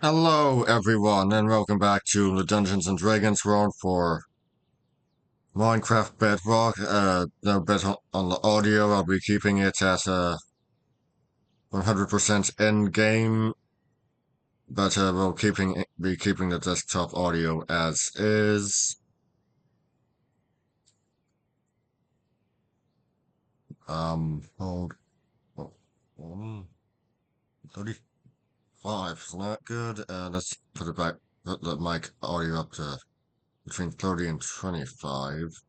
Hello, everyone, and welcome back to the Dungeons and Dragons world for Minecraft Bedrock. No bet on the audio. I'll be keeping it at 100% end game, but we'll be keeping the desktop audio as is. Hold. Oh, 35 is not good. Let's put it back. Put the mic audio up to between 30 and 25.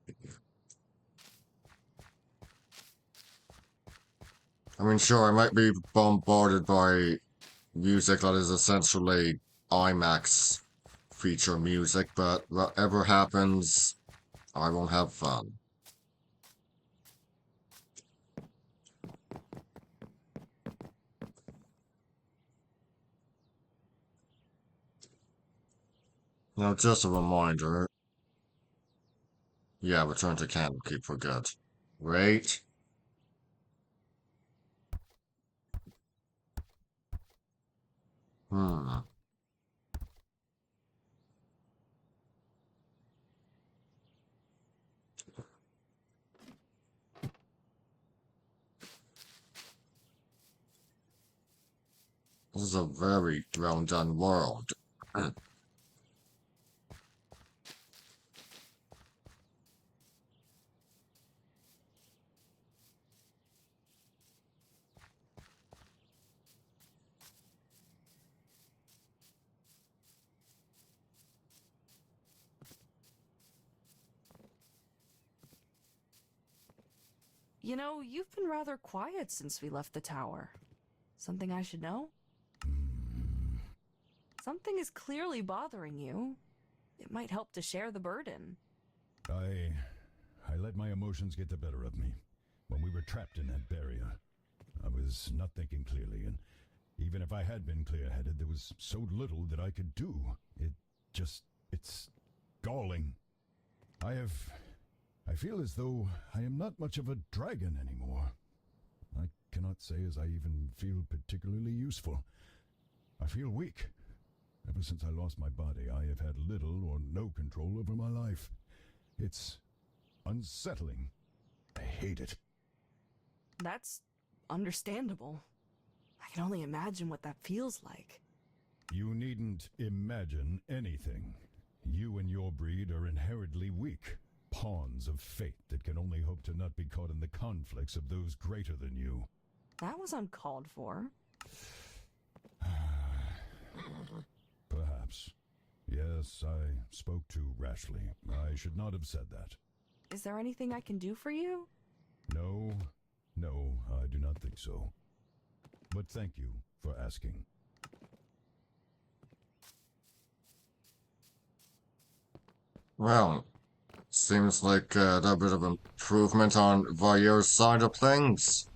I mean, sure, I might be bombarded by music that is essentially IMAX feature music, but whatever happens, I won't have fun. Now, just a reminder. Yeah, return to Candlekeep for good. Wait. Hmm. This is a very well done world. You know, you've been rather quiet since we left the tower. Something I should know? Something is clearly bothering you. It might help to share the burden. I let my emotions get the better of me. When we were trapped in that barrier, I was not thinking clearly, and even if I had been clear-headed, there was so little that I could do. It's galling. I feel as though I am not much of a dragon anymore. I cannot say as I even feel particularly useful. I feel weak. Ever since I lost my body, I have had little or no control over my life. It's unsettling. I hate it. That's understandable. I can only imagine what that feels like. You needn't imagine anything. You and your breed are inherently weak. Pawns of fate that can only hope to not be caught in the conflicts of those greater than you. That was uncalled for. Perhaps. Yes, I spoke too rashly. I should not have said that. Is there anything I can do for you? No, I do not think so. But thank you for asking. Well, seems like a bit of improvement on Vair's side of things.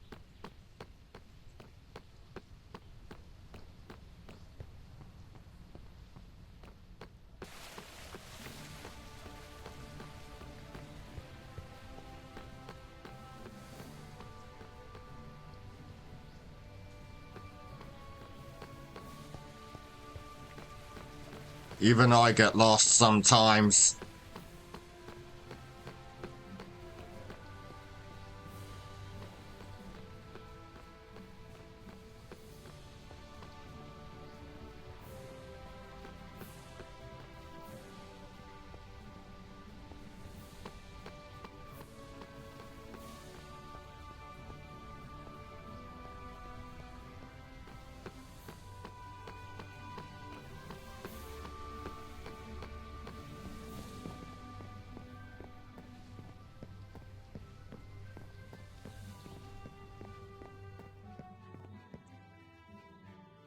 Even I get lost sometimes.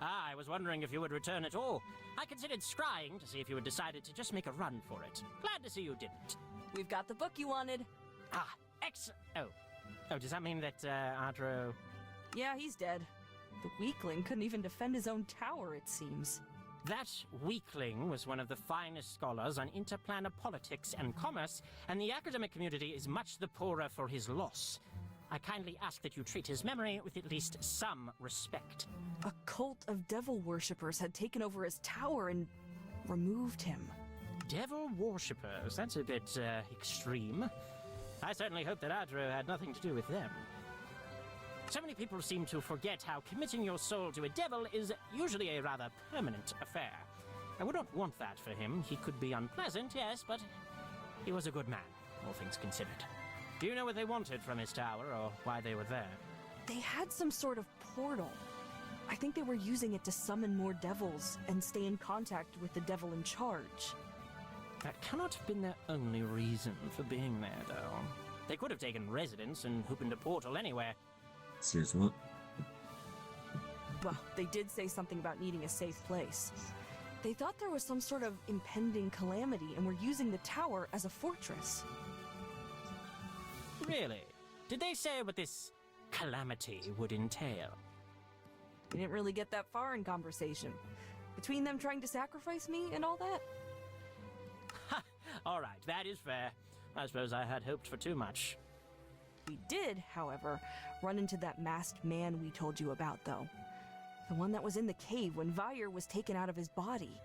I was wondering if you would return at all. I considered scrying to see if you had decided to just make a run for it. Glad to see you didn't. We've got the book you wanted. Ah, excellent. Oh, does that mean that, Ardro... Yeah, he's dead. The weakling couldn't even defend his own tower, it seems. That weakling was one of the finest scholars on interplanar politics and commerce, and the academic community is much the poorer for his loss. I kindly ask that you treat his memory with at least some respect. A cult of devil worshippers had taken over his tower and removed him. Devil worshippers? That's a bit, extreme. I certainly hope that Adro had nothing to do with them. So many people seem to forget how committing your soul to a devil is usually a rather permanent affair. I would not want that for him. He could be unpleasant, yes, but he was a good man, all things considered. Do you know what they wanted from his tower, or why they were there? They had some sort of portal. I think they were using it to summon more devils and stay in contact with the devil in charge. That cannot have been their only reason for being there, though. They could have taken residence and opened a portal anywhere. Excuse me. Well, they did say something about needing a safe place. They thought there was some sort of impending calamity and were using the tower as a fortress. Really? Did they say what this calamity would entail? We didn't really get that far in conversation. Between them trying to sacrifice me and all that? Ha! All right, that is fair. I suppose I had hoped for too much. We did, however, run into that masked man we told you about, though. The one that was in the cave when Vyre was taken out of his body.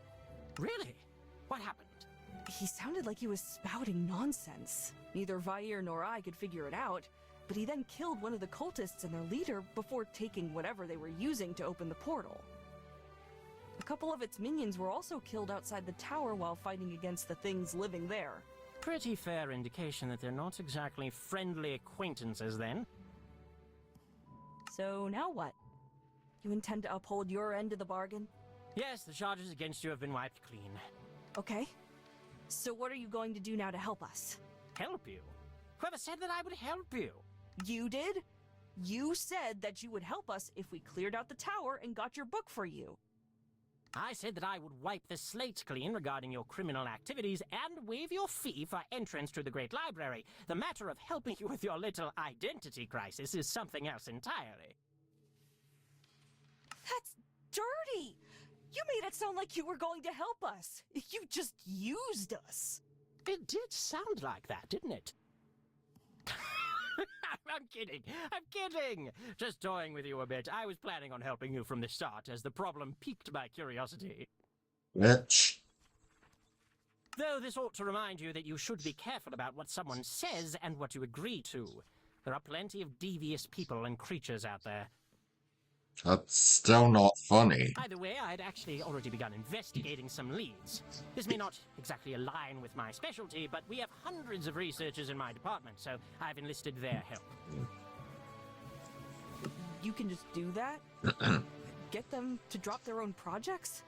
Really? What happened? He sounded like he was spouting nonsense. Neither Vyre nor I could figure it out, but he then killed one of the cultists and their leader before taking whatever they were using to open the portal. A couple of its minions were also killed outside the tower while fighting against the things living there. Pretty fair indication that they're not exactly friendly acquaintances, then. So now what? You intend to uphold your end of the bargain? Yes, the charges against you have been wiped clean. Okay. So what are you going to do now to help us? Help you? Whoever said that I would help you? You did? You said that you would help us if we cleared out the tower and got your book for you. I said that I would wipe the slate clean regarding your criminal activities and waive your fee for entrance to the Great Library. The matter of helping you with your little identity crisis is something else entirely. That's dirty! You made it sound like you were going to help us. You just used us. It did sound like that, didn't it? I'm kidding. I'm kidding. Just toying with you a bit. I was planning on helping you from the start, as the problem piqued my curiosity. Bitch. Though this ought to remind you that you should be careful about what someone says and what you agree to. There are plenty of devious people and creatures out there. That's still not funny. Either way, I had actually already begun investigating some leads. This may not exactly align with my specialty, but we have hundreds of researchers in my department, so I've enlisted their help. You can just do that? Get them to drop their own projects?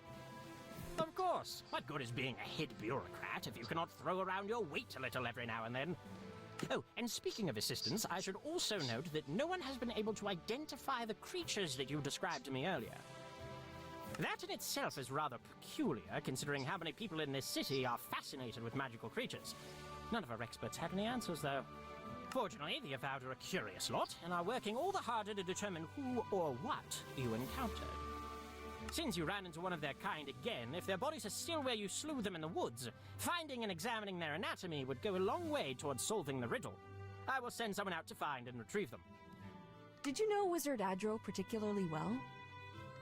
Of course. What good is being a head bureaucrat if you cannot throw around your weight a little every now and then? Oh, and speaking of assistance, I should also note that no one has been able to identify the creatures that you described to me earlier. That in itself is rather peculiar, considering how many people in this city are fascinated with magical creatures. None of our experts have any answers, though. Fortunately, the Avowed are a curious lot, and are working all the harder to determine who or what you encountered. Since you ran into one of their kind again, if their bodies are still where you slew them in the woods, finding and examining their anatomy would go a long way towards solving the riddle. I will send someone out to find and retrieve them. Did you know Wizard Adro particularly well?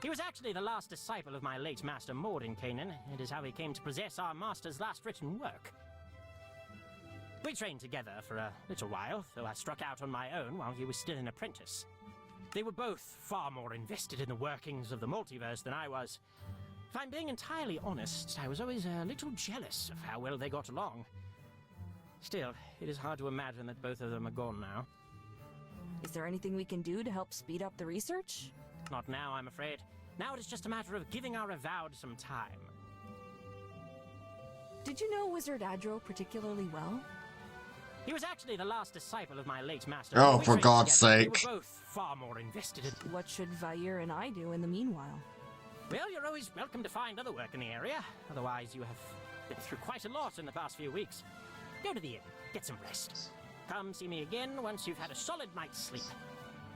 He was actually the last disciple of my late master Mordenkainen. It is how he came to possess our master's last written work. We trained together for a little while, though I struck out on my own while he was still an apprentice. They were both far more invested in the workings of the multiverse than I was. If I'm being entirely honest, I was always a little jealous of how well they got along. Still, it is hard to imagine that both of them are gone now. Is there anything we can do to help speed up the research? Not now, I'm afraid. Now it is just a matter of giving our Avowed some time. Did you know Wizard Adro particularly well? He was actually the last disciple of my late master. Oh, We for trained God's together. sake. We were both far more invested in... What should Vyre and I do in the meanwhile? Well, you're always welcome to find other work in the area. Otherwise, you have been through quite a lot in the past few weeks. Go to the inn, get some rest. Come see me again once you've had a solid night's sleep.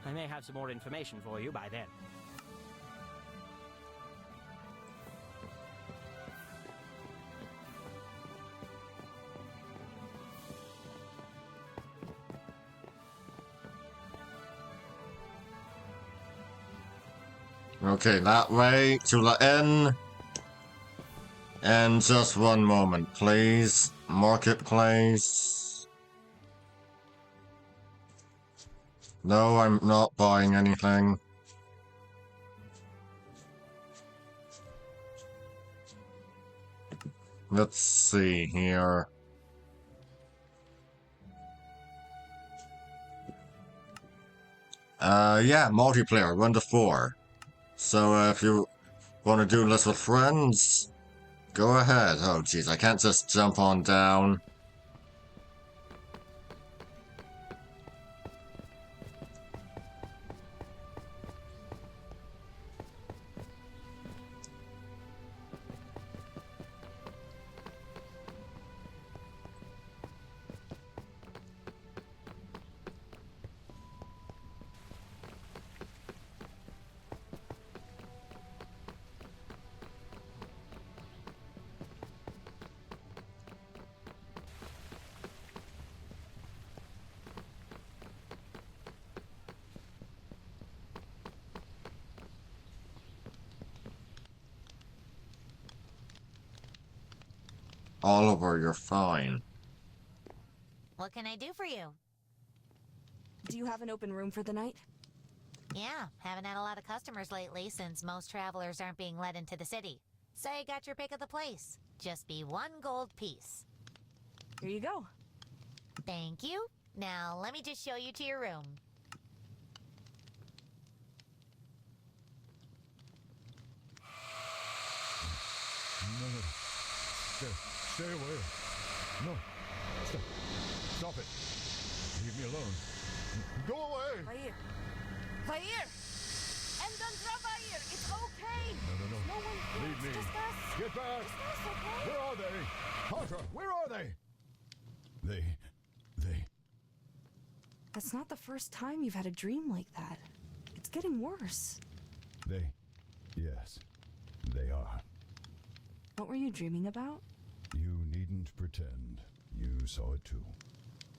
I may have some more information for you by then. Okay, that way to the inn. And just one moment, please. Marketplace. No, I'm not buying anything. Let's see here. Yeah, multiplayer, 1 to 4. So, if you want to do this with friends, go ahead. Oh, jeez, I can't just jump on down. Oliver, you're fine. What can I do for you? Do you have an open room for the night? Yeah, haven't had a lot of customers lately since most travelers aren't being let into the city. Say got your pick of the place. Just be 1 gold piece. Here you go. Thank you. Now let me just show you to your room. No, no. Stay away. No. Stop it. Leave me alone. Go away. Vair! Vair! And Dundra Vair! It's okay! No. No one here. Leave me. It's just us. Get back. Just us, okay? Where are they? Carter, where are they? They... That's not the first time you've had a dream like that. It's getting worse. Yes, they are. What were you dreaming about? You needn't pretend. You saw it too.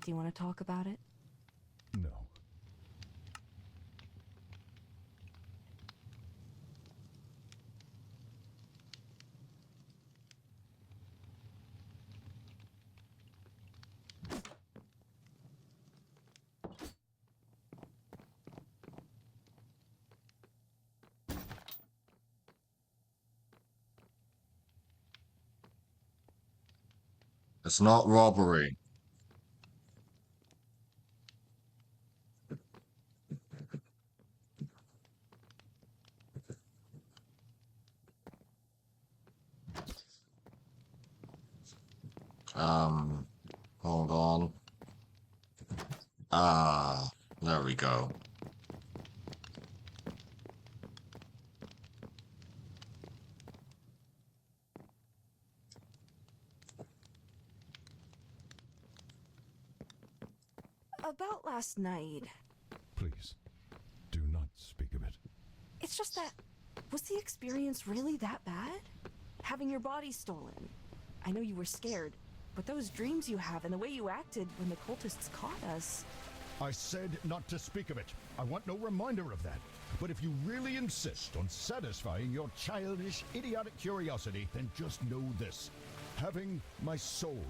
Do you want to talk about it? No. It's not robbery. Hold on. There we go. About last night. Please, do not speak of it. It's just that... Was the experience really that bad? Having your body stolen. I know you were scared, but those dreams you have and the way you acted when the cultists caught us... I said not to speak of it. I want no reminder of that. But if you really insist on satisfying your childish, idiotic curiosity, then just know this. Having my soul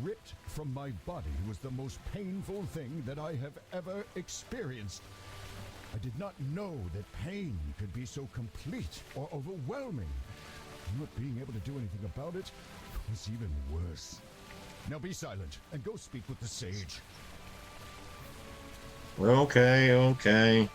ripped from my body was the most painful thing that I have ever experienced. I did not know that pain could be so complete or overwhelming. Not being able to do anything about it was even worse. Now be silent and go speak with the sage. Okay.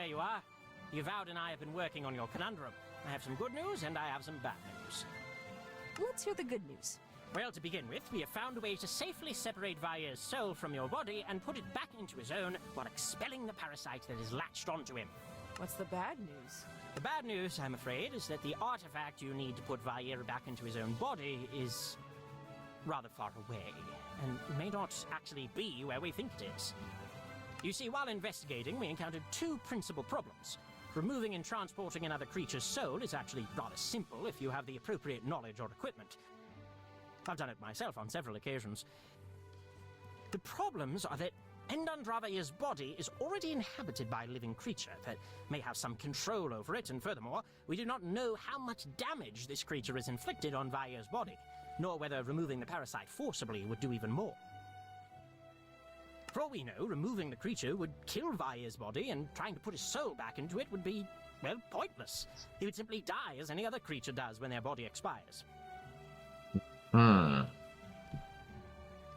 you are. The Avowed and I have been working on your conundrum. I have some good news and I have some bad news. Let's hear the good news. Well, to begin with, we have found a way to safely separate Vair's soul from your body and put it back into his own while expelling the parasite that is latched onto him. What's the bad news? The bad news, I'm afraid, is that the artifact you need to put Vair back into his own body is rather far away, and may not actually be where we think it is. You see, while investigating, we encountered two principal problems. Removing and transporting another creature's soul is actually rather simple if you have the appropriate knowledge or equipment. I've done it myself on several occasions. The problems are that Endandravair's body is already inhabited by a living creature that may have some control over it, and furthermore, we do not know how much damage this creature has inflicted on Vair's body, nor whether removing the parasite forcibly would do even more. For all we know, removing the creature would kill Vair's body, and trying to put his soul back into it would be, well, pointless. He would simply die as any other creature does when their body expires.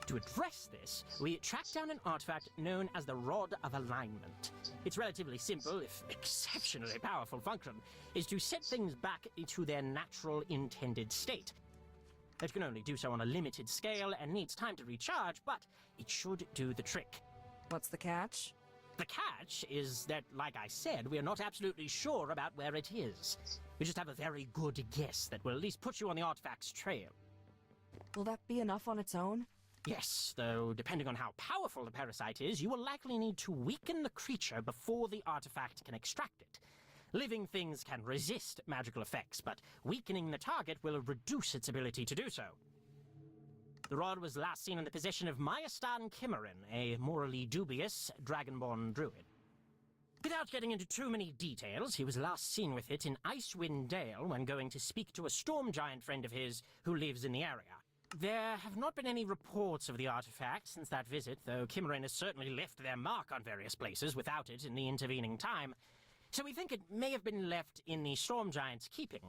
To address this, we tracked down an artifact known as the Rod of Alignment. Its relatively simple, if exceptionally powerful function is to set things back into their natural intended state. It can only do so on a limited scale and needs time to recharge, but it should do the trick. What's the catch? The catch is that, like I said, we are not absolutely sure about where it is. We just have a very good guess that will at least put you on the artifact's trail. Will that be enough on its own? Yes, though depending on how powerful the parasite is, you will likely need to weaken the creature before the artifact can extract it. Living things can resist magical effects, but weakening the target will reduce its ability to do so. The rod was last seen in the possession of Myastan Kimmerin, a morally dubious Dragonborn druid. Without getting into too many details, he was last seen with it in Icewind Dale when going to speak to a storm giant friend of his who lives in the area. There have not been any reports of the artifact since that visit, though Kimmerin has certainly left their mark on various places without it in the intervening time. So we think it may have been left in the storm giant's keeping.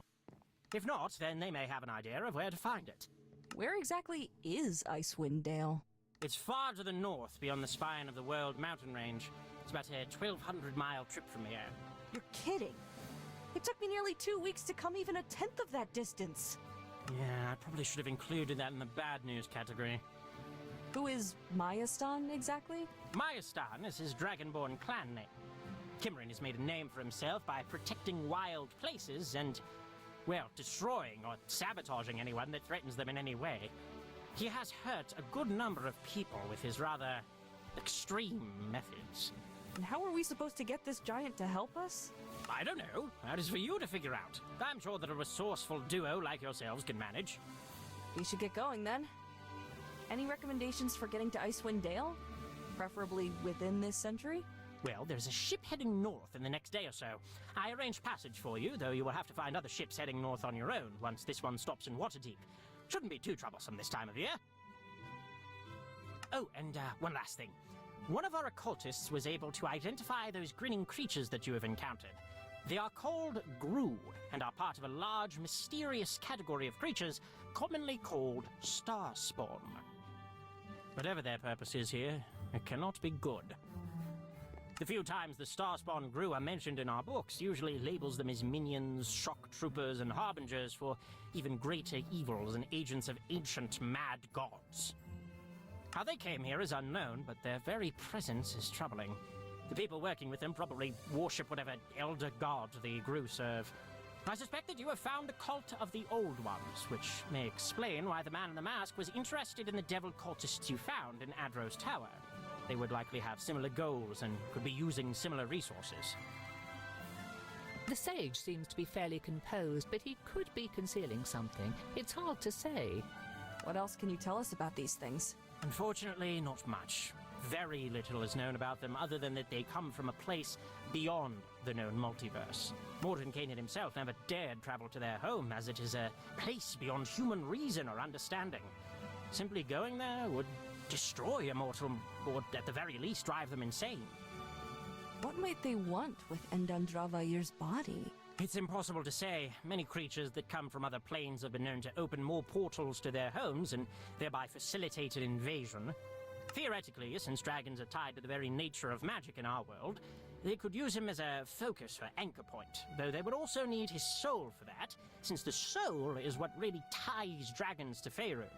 If not, then they may have an idea of where to find it. Where exactly is Icewind Dale? It's far to the north, beyond the spine of the World Mountain Range. It's about a 1,200-mile trip from here. You're kidding. It took me nearly 2 weeks to come even a tenth of that distance. Yeah, I probably should have included that in the bad news category. Who is Myastan exactly? Myastan is his Dragonborn clan name. Kimmerin has made a name for himself by protecting wild places and, well, destroying or sabotaging anyone that threatens them in any way. He has hurt a good number of people with his rather extreme methods. And how are we supposed to get this giant to help us? I don't know. That is for you to figure out. I'm sure that a resourceful duo like yourselves can manage. We should get going then. Any recommendations for getting to Icewind Dale? Preferably within this century? Well, there's a ship heading north in the next day or so. I arranged passage for you, though you will have to find other ships heading north on your own once this one stops in Waterdeep. Shouldn't be too troublesome this time of year. Oh, and one last thing. One of our occultists was able to identify those grinning creatures that you have encountered. They are called Grue, and are part of a large, mysterious category of creatures commonly called Starspawn. Whatever their purpose is here, it cannot be good. The few times the Starspawn Grue are mentioned in our books usually labels them as minions, shock troopers, and harbingers for even greater evils and agents of ancient mad gods. How they came here is unknown, but their very presence is troubling. The people working with them probably worship whatever elder god the Grue serve. I suspect that you have found the cult of the Old Ones, which may explain why the man in the mask was interested in the devil cultists you found in Adro's Tower. They would likely have similar goals and could be using similar resources. The sage seems to be fairly composed, but he could be concealing something. It's hard to say. What else can you tell us about these things? Unfortunately, not much. Very little is known about them other than that they come from a place beyond the known multiverse. Mordenkainen himself never dared travel to their home, as it is a place beyond human reason or understanding. Simply going there would destroy a mortal, or at the very least drive them insane. What might they want with Endandravair's body? It's impossible to say. Many creatures that come from other planes have been known to open more portals to their homes and thereby facilitate an invasion. Theoretically, since dragons are tied to the very nature of magic in our world, They could use him as a focus for anchor point, though they would also need his soul for that, since the soul is what really ties dragons to Faerun.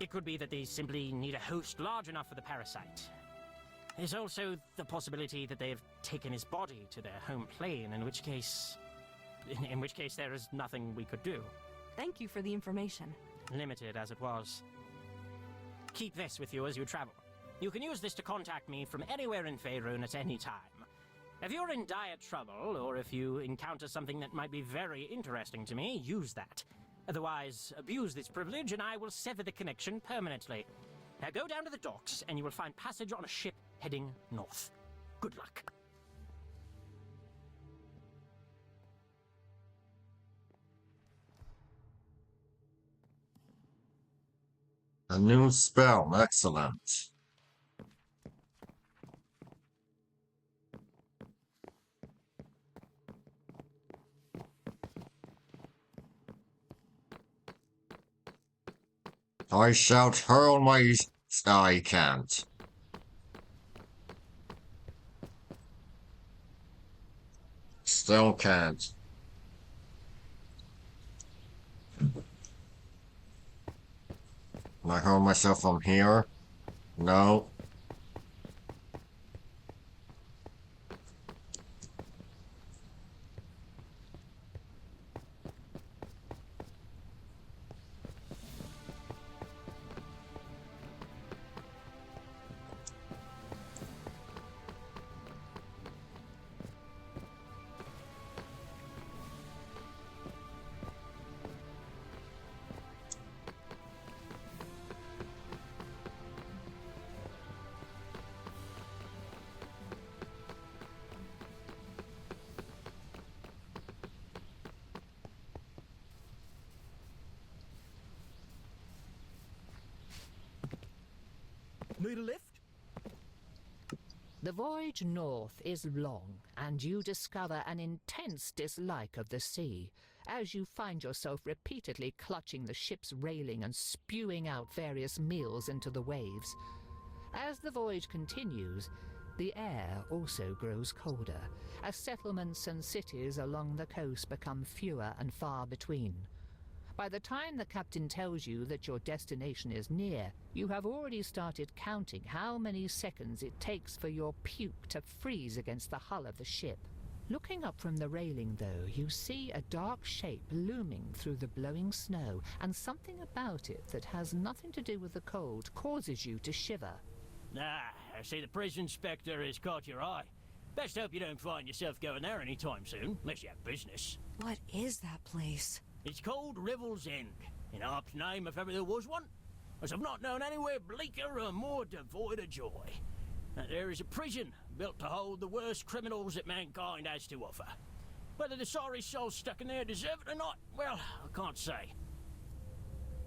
It could be that they simply need a host large enough for the parasite. There's also the possibility that they have taken his body to their home plane, in which case there is nothing we could do. Thank you for the information. Limited as it was. Keep this with you as you travel. You can use this to contact me from anywhere in Faerun at any time. If you're in dire trouble, or if you encounter something that might be very interesting to me, use that. Otherwise, abuse this privilege and I will sever the connection permanently. Now go down to the docks and you will find passage on a ship heading north. Good luck. A new spell, excellent. I shout hurl my... I can't. Still can't. Can I hurl myself from here? No. Need a lift? The voyage north is long, and you discover an intense dislike of the sea, as you find yourself repeatedly clutching the ship's railing and spewing out various meals into the waves. As the voyage continues, the air also grows colder, as settlements and cities along the coast become fewer and far between. By the time the captain tells you that your destination is near, you have already started counting how many seconds it takes for your puke to freeze against the hull of the ship. Looking up from the railing, though, you see a dark shape looming through the blowing snow, and something about it that has nothing to do with the cold causes you to shiver. Ah, I see the prison inspector has caught your eye. Best hope you don't find yourself going there anytime soon, unless you have business. What is that place? It's called Revel's End, in Harp's name if ever there was one, as I've not known anywhere bleaker or more devoid of joy. There is a prison built to hold the worst criminals that mankind has to offer. Whether the sorry souls stuck in there deserve it or not, well, I can't say.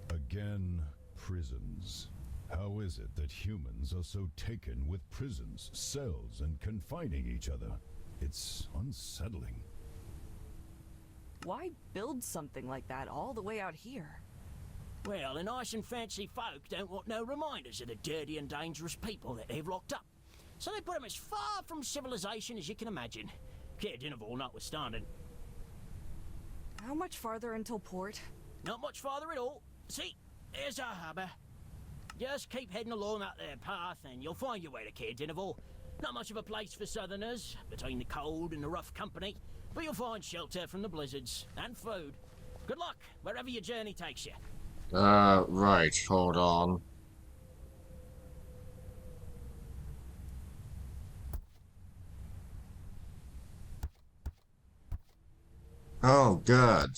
Again, prisons. How is it that humans are so taken with prisons, cells, and confining each other? It's unsettling. Why build something like that all the way out here? Well, the nice and fancy folk don't want no reminders of the dirty and dangerous people that they've locked up. So they put them as far from civilization as you can imagine. Care Dinerval notwithstanding. How much farther until port? Not much farther at all. See, there's our harbour. Just keep heading along that there path and you'll find your way to Care Dinerval. Not much of a place for southerners, between the cold and the rough company, but you'll find shelter from the blizzards, and food. Good luck, wherever your journey takes you. Right, hold on. Oh, good.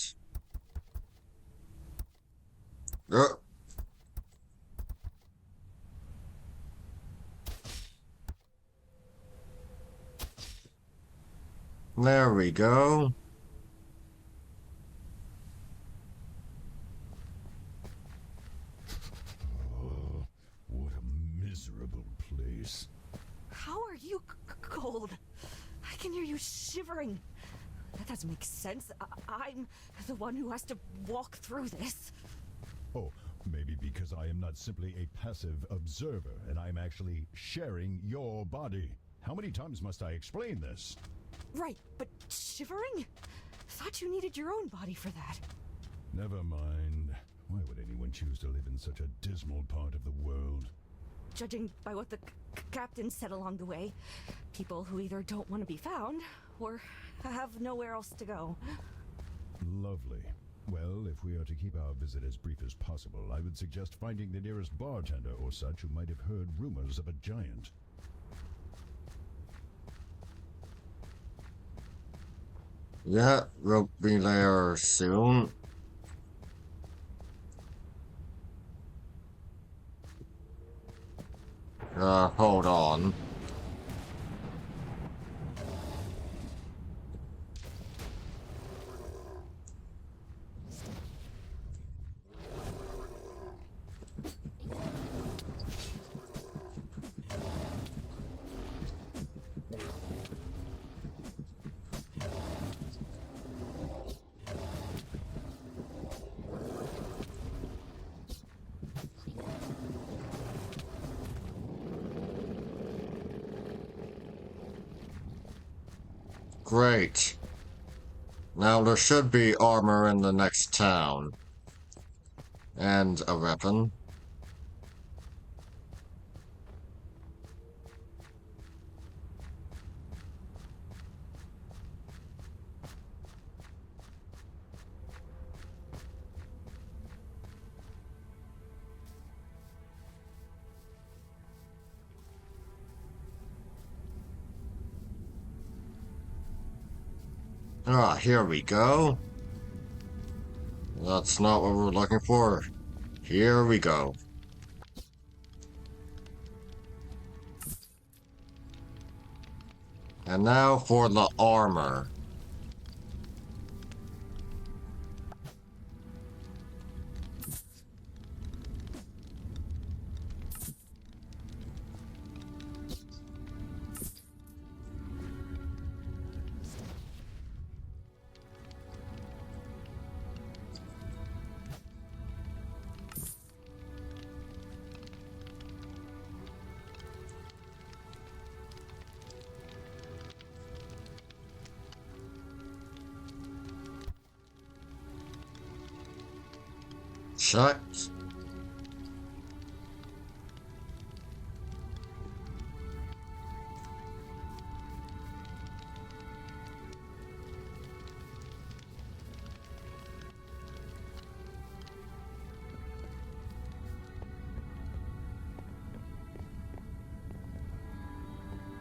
There we go. Oh, what a miserable place. How are you cold? I can hear you shivering. That doesn't make sense. I'm the one who has to walk through this. Oh, maybe because I am not simply a passive observer, and I'm actually sharing your body. How many times must I explain this? Right, but shivering? Thought you needed your own body for that. Never mind. Why would anyone choose to live in such a dismal part of the world? Judging by what the captain said along the way, people who either don't want to be found or have nowhere else to go. Lovely. Well, if we are to keep our visit as brief as possible, I would suggest finding the nearest bartender or such who might have heard rumors of a giant. Yeah, we'll be there soon. Hold on. Great. Now there should be armor in the next town. And a weapon. Ah, here we go. That's not what we're looking for. Here we go. And now for the armor. Shut.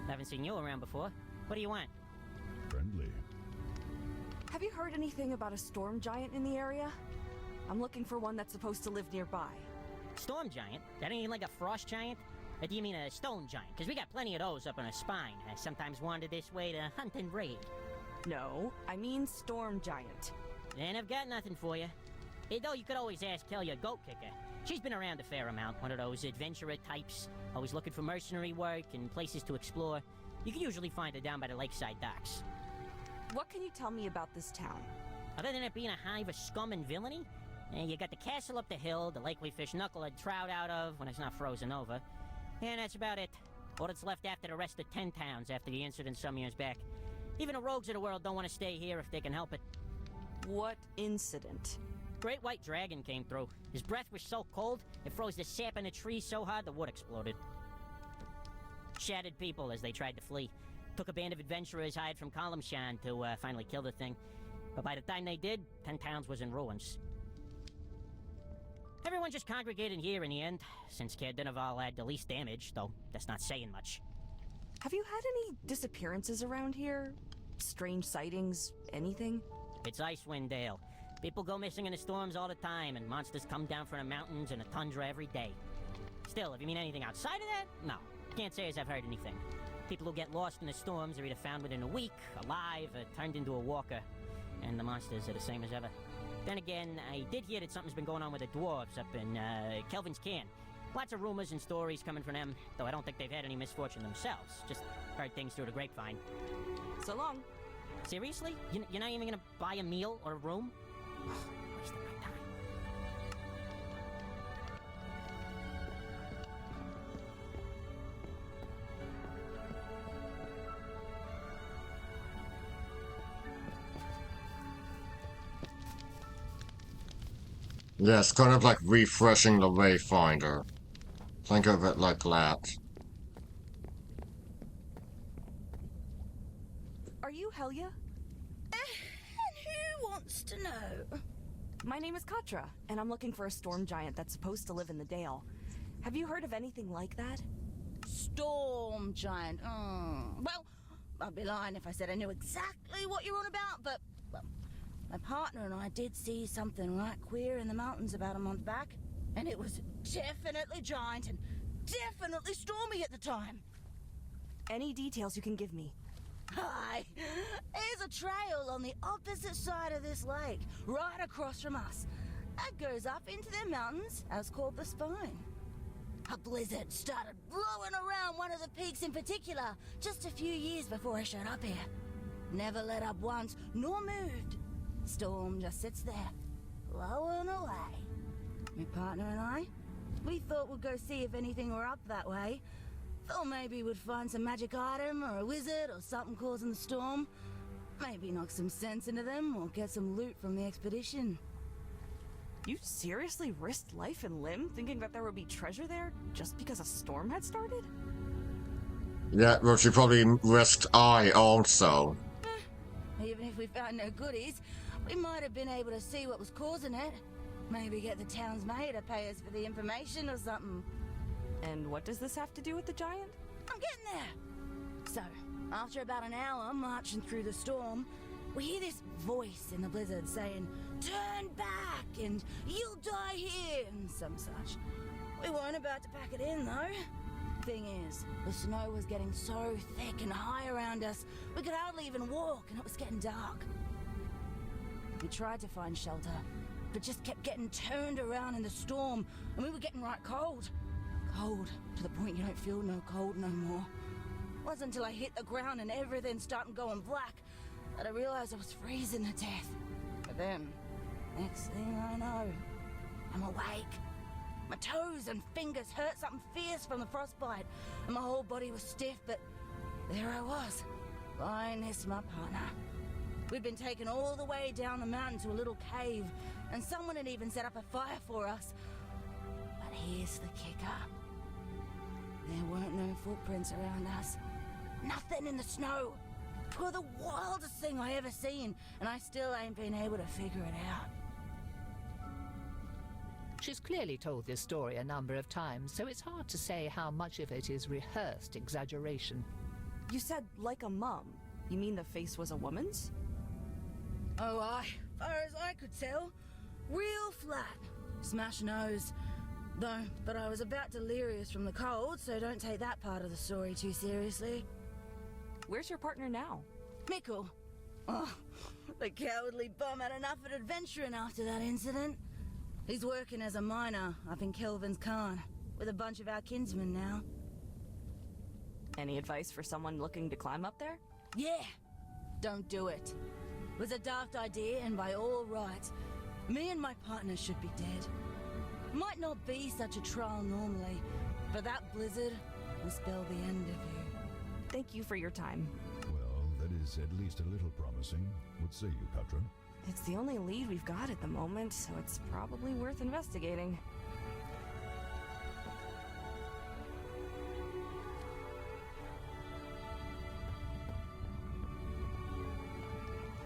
Haven't seen you around before. What do you want? Friendly. Have you heard anything about a storm giant in the area? I'm looking for one that's supposed to live nearby. Storm giant? That ain't like a frost giant? Or do you mean a stone giant? Because we got plenty of those up on our spine. I sometimes wander this way to hunt and raid. No, I mean storm giant. And I've got nothing for you. Though you could always ask Kelly, Goat Kicker. She's been around a fair amount, one of those adventurer types, always looking for mercenary work and places to explore. You can usually find her down by the lakeside docks. What can you tell me about this town? Other than it being a hive of scum and villainy, you got the castle up the hill, the lake we fish knucklehead trout out of when it's not frozen over. And that's about it. All that's left after the rest of 10 towns after the incident some years back. Even the rogues of the world don't want to stay here if they can help it. What incident? Great white dragon came through. His breath was so cold, it froze the sap in the tree so hard the wood exploded. Shattered people as they tried to flee. Took a band of adventurers hired from Kalimshan to finally kill the thing. But by the time they did, 10 towns was in ruins. Everyone just congregated here in the end, since Caer Dineval had the least damage, though that's not saying much. Have you had any disappearances around here? Strange sightings? Anything? It's Icewind Dale. People go missing in the storms all the time, and monsters come down from the mountains and the tundra every day. Still, if you mean anything outside of that, no. Can't say as I've heard anything. People who get lost in the storms are either found within a week, alive, or turned into a walker. And the monsters are the same as ever. Then again, I did hear that something's been going on with the dwarves up in, Kelvin's Cairn. Lots of rumors and stories coming from them, though I don't think they've had any misfortune themselves. Just heard things through the grapevine. So long. Seriously? You're not even gonna buy a meal or a room? Wasting my time. Yes, kind of like refreshing the Wayfinder. Think of it like that. Are you Helia? And who wants to know? My name is Katra, and I'm looking for a storm giant that's supposed to live in the Dale. Have you heard of anything like that? Storm giant. Well, I'd be lying if I said I knew exactly what you're on about, but, well, my partner and I did see something right queer in the mountains about a month back, and it was definitely giant and definitely stormy at the time. Any details you can give me? Hi, there's a trail on the opposite side of this lake, right across from us. That goes up into the mountains, as called the Spine. A blizzard started blowing around one of the peaks in particular just a few years before I showed up here. Never let up once, nor moved. Storm just sits there, blowing away. My partner and I, we thought we'd go see if anything were up that way. Thought maybe we'd find some magic item or a wizard or something causing the storm. Maybe knock some sense into them or get some loot from the expedition. You seriously risked life and limb thinking that there would be treasure there just because a storm had started? Yeah, well, she probably risked I also. Even if we found no goodies, we might have been able to see what was causing it. Maybe get the town's mayor to pay us for the information or something. And what does this have to do with the giant? I'm getting there. So, after about an hour marching through the storm, we hear this voice in the blizzard saying, "Turn back," and "You'll die here," and some such. We weren't about to pack it in, though. Thing is, the snow was getting so thick and high around us, we could hardly even walk, and it was getting dark. We tried to find shelter, but just kept getting turned around in the storm, and we were getting right cold. Cold to the point you don't feel no cold no more. Wasn't until I hit the ground and everything started going black that I realized I was freezing to death. But then, next thing I know, I'm awake. My toes and fingers hurt something fierce from the frostbite, and my whole body was stiff, but there I was, lying next to my partner. We'd been taken all the way down the mountain to a little cave, and someone had even set up a fire for us. But here's the kicker. There weren't no footprints around us. Nothing in the snow. It was the wildest thing I ever seen, and I still ain't been able to figure it out. She's clearly told this story a number of times, so it's hard to say how much of it is rehearsed exaggeration. You said like a mum. You mean the face was a woman's? Oh, far as I could tell, real flat. Smash nose. Though, but I was about delirious from the cold, so don't take that part of the story too seriously. Where's your partner now? Mikkel. Oh, the cowardly bum had enough of adventuring after that incident. He's working as a miner up in Kelvin's Khan, with a bunch of our kinsmen now. Any advice for someone looking to climb up there? Yeah, don't do it. It was a daft idea, and by all rights, me and my partner should be dead. Might not be such a trial normally, but that blizzard will spell the end of you. Thank you for your time. Well, that is at least a little promising. What say you, Katra? It's the only lead we've got at the moment, so it's probably worth investigating.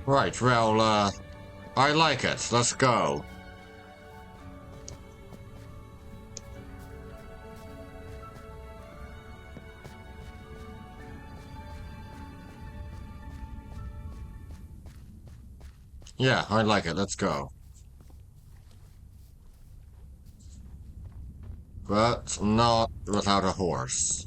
Right, well, I like it. Let's go. Yeah, I like it. Let's go. But not without a horse.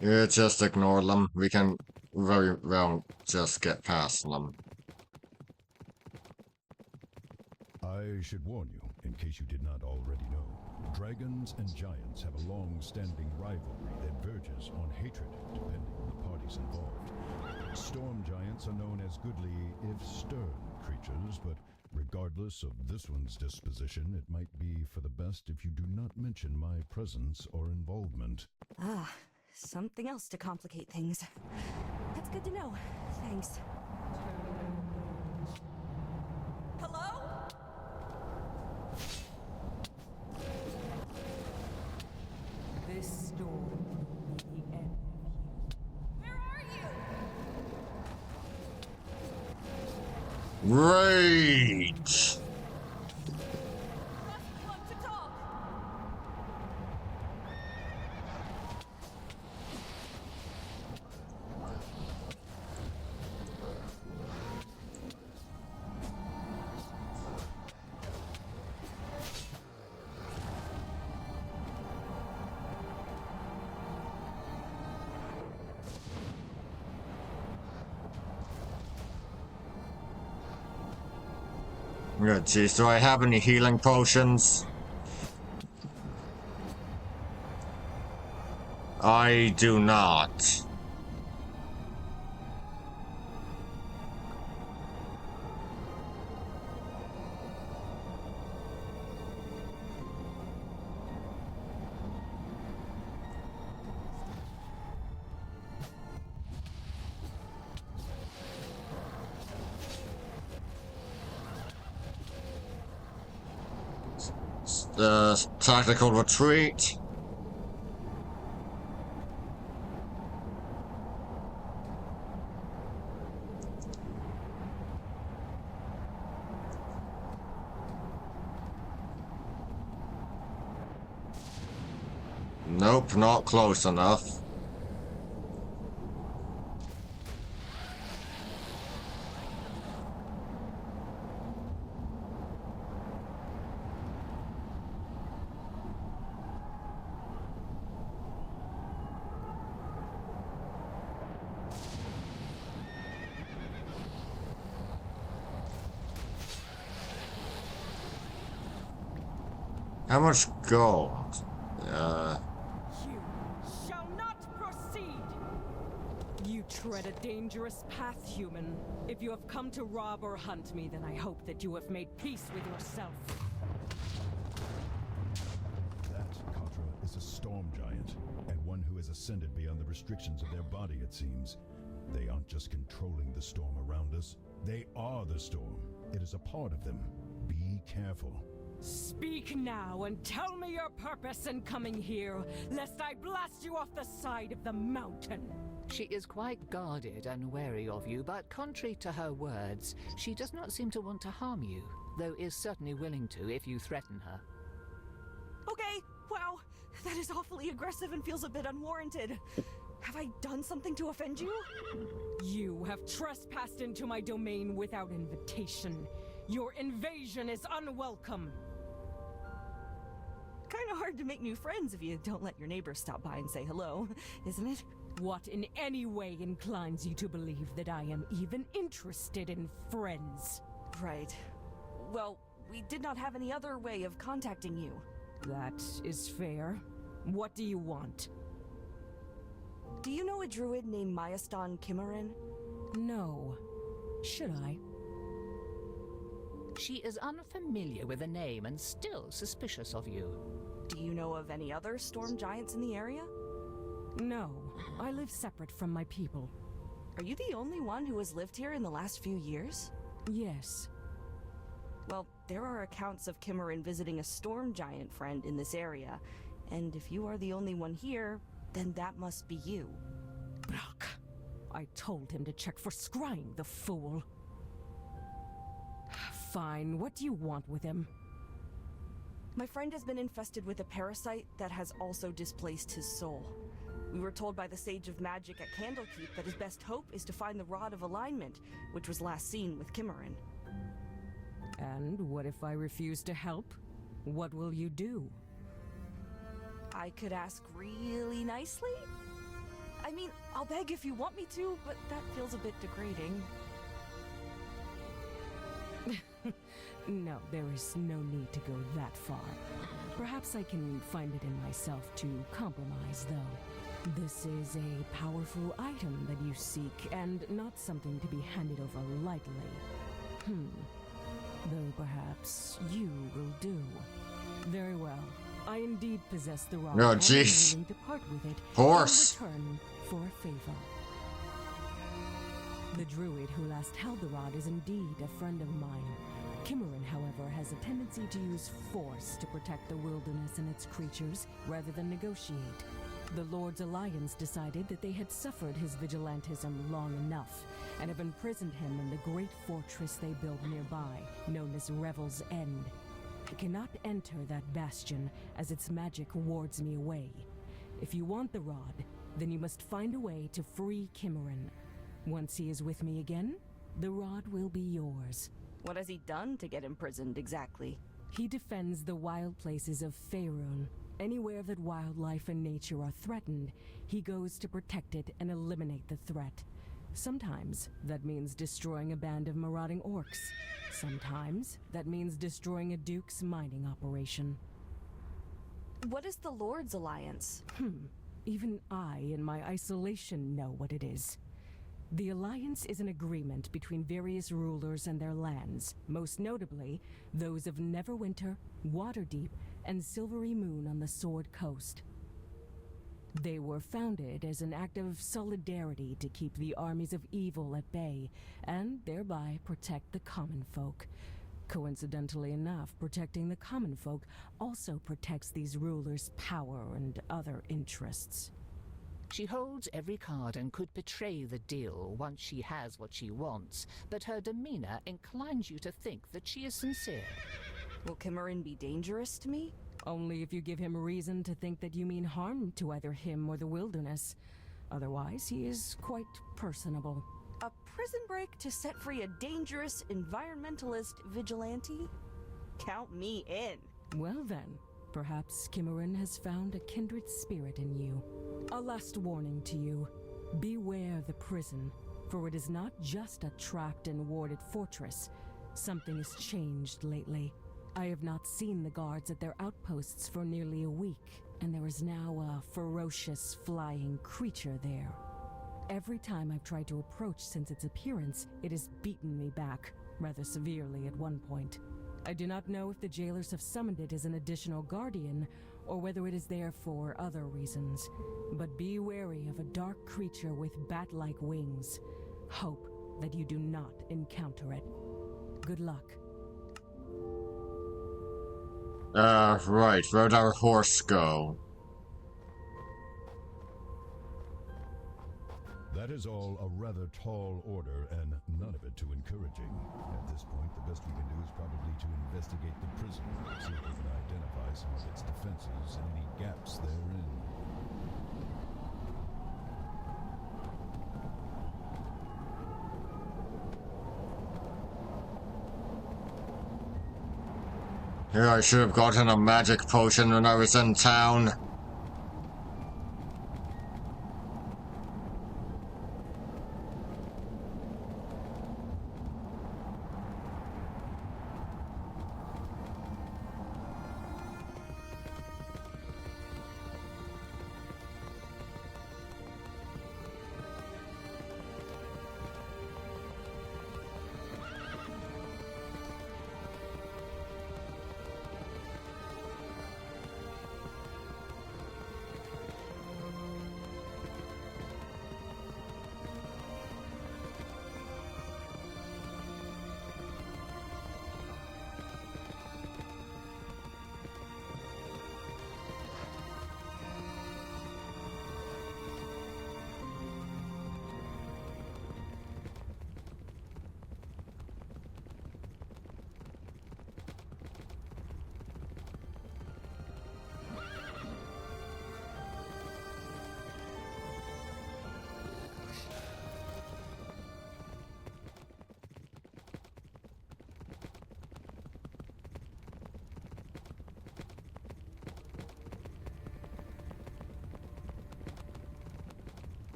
Yeah, just ignore them. We can very well just get past them. I should warn you, in case you did not already know, dragons and giants have a long-standing rivalry that verges on hatred, depending on the parties involved. Storm giants are known as goodly, if stern, creatures, but regardless of this one's disposition, it might be for the best if you do not mention my presence or involvement. Ah, something else to complicate things. That's good to know. Thanks. Hello? This storm will be the end of you. Where are you? Rage! Want to talk? Yeah, geez, do I have any healing potions? I do not. Tactical retreat. Nope, not close enough. How much gold? You shall not proceed! You tread a dangerous path, human. If you have come to rob or hunt me, then I hope that you have made peace with yourself. That, Katra, is a storm giant, and one who has ascended beyond the restrictions of their body, it seems. They aren't just controlling the storm around us, they are the storm. It is a part of them. Be careful. Speak now and tell me your purpose in coming here, lest I blast you off the side of the mountain. She is quite guarded and wary of you, but contrary to her words, she does not seem to want to harm you, though is certainly willing to if you threaten her. Okay, wow, that is awfully aggressive and feels a bit unwarranted. Have I done something to offend you? You have trespassed into my domain without invitation. Your invasion is unwelcome. Kinda hard to make new friends if you don't let your neighbors stop by and say hello, isn't it? What in any way inclines you to believe that I am even interested in friends? Right. Well, we did not have any other way of contacting you. That is fair. What do you want? Do you know a druid named Myaston Kimmerin? No. Should I? She is unfamiliar with the name and still suspicious of you. Do you know of any other storm giants in the area? No. I live separate from my people. Are you the only one who has lived here in the last few years? Yes. Well, there are accounts of Kimmerin visiting a storm giant friend in this area, and if you are the only one here, then that must be you. Brock. I told him to check for scrying, the fool. Fine, what do you want with him? My friend has been infested with a parasite that has also displaced his soul. We were told by the Sage of Magic at Candlekeep that his best hope is to find the Rod of Alignment, which was last seen with Kimmerin. And what if I refuse to help? What will you do? I could ask really nicely? I mean, I'll beg if you want me to, but that feels a bit degrading. No, there is no need to go that far. Perhaps I can find it in myself to compromise, though. This is a powerful item that you seek, and not something to be handed over lightly. Though perhaps you will do. Very well. I indeed possess the rod. Oh, and I'm jeez. willing to part with it Horse. in return for a favor. The druid who last held the rod is indeed a friend of mine. Kimmerin, however, has a tendency to use force to protect the wilderness and its creatures, rather than negotiate. The Lord's Alliance decided that they had suffered his vigilantism long enough, and have imprisoned him in the great fortress they built nearby, known as Revel's End. I cannot enter that bastion, as its magic wards me away. If you want the rod, then you must find a way to free Kimmerin. Once he is with me again, the rod will be yours. What has he done to get imprisoned exactly? He defends the wild places of Faerun. Anywhere that wildlife and nature are threatened, he goes to protect it and eliminate the threat. Sometimes that means destroying a band of marauding orcs. Sometimes that means destroying a duke's mining operation. What is the Lord's Alliance? Even I, in my isolation, know what it is. The Alliance is an agreement between various rulers and their lands, most notably those of Neverwinter, Waterdeep, and Silvery Moon on the Sword Coast. They were founded as an act of solidarity to keep the armies of evil at bay, and thereby protect the common folk. Coincidentally enough, protecting the common folk also protects these rulers' power and other interests. She holds every card and could betray the deal once she has what she wants, but her demeanor inclines you to think that she is sincere. Will Kimmerin be dangerous to me? Only if you give him reason to think that you mean harm to either him or the wilderness. Otherwise, he is quite personable. A prison break to set free a dangerous environmentalist vigilante? Count me in. Well then, perhaps Kimmerin has found a kindred spirit in you. A last warning to you. Beware the prison, for it is not just a trapped and warded fortress. Something has changed lately. I have not seen the guards at their outposts for nearly a week, and there is now a ferocious flying creature there. Every time I've tried to approach since its appearance, it has beaten me back, rather severely at one point. I do not know if the jailers have summoned it as an additional guardian, or whether it is there for other reasons. But be wary of a dark creature with bat-like wings. Hope that you do not encounter it. Good luck. Right, where'd our horse go? That is all a rather tall order, and none of it too encouraging. At this point, the best we can do is probably to investigate the prison, see if we can identify some of its defenses and any gaps therein. Here, I should have gotten a magic potion when I was in town.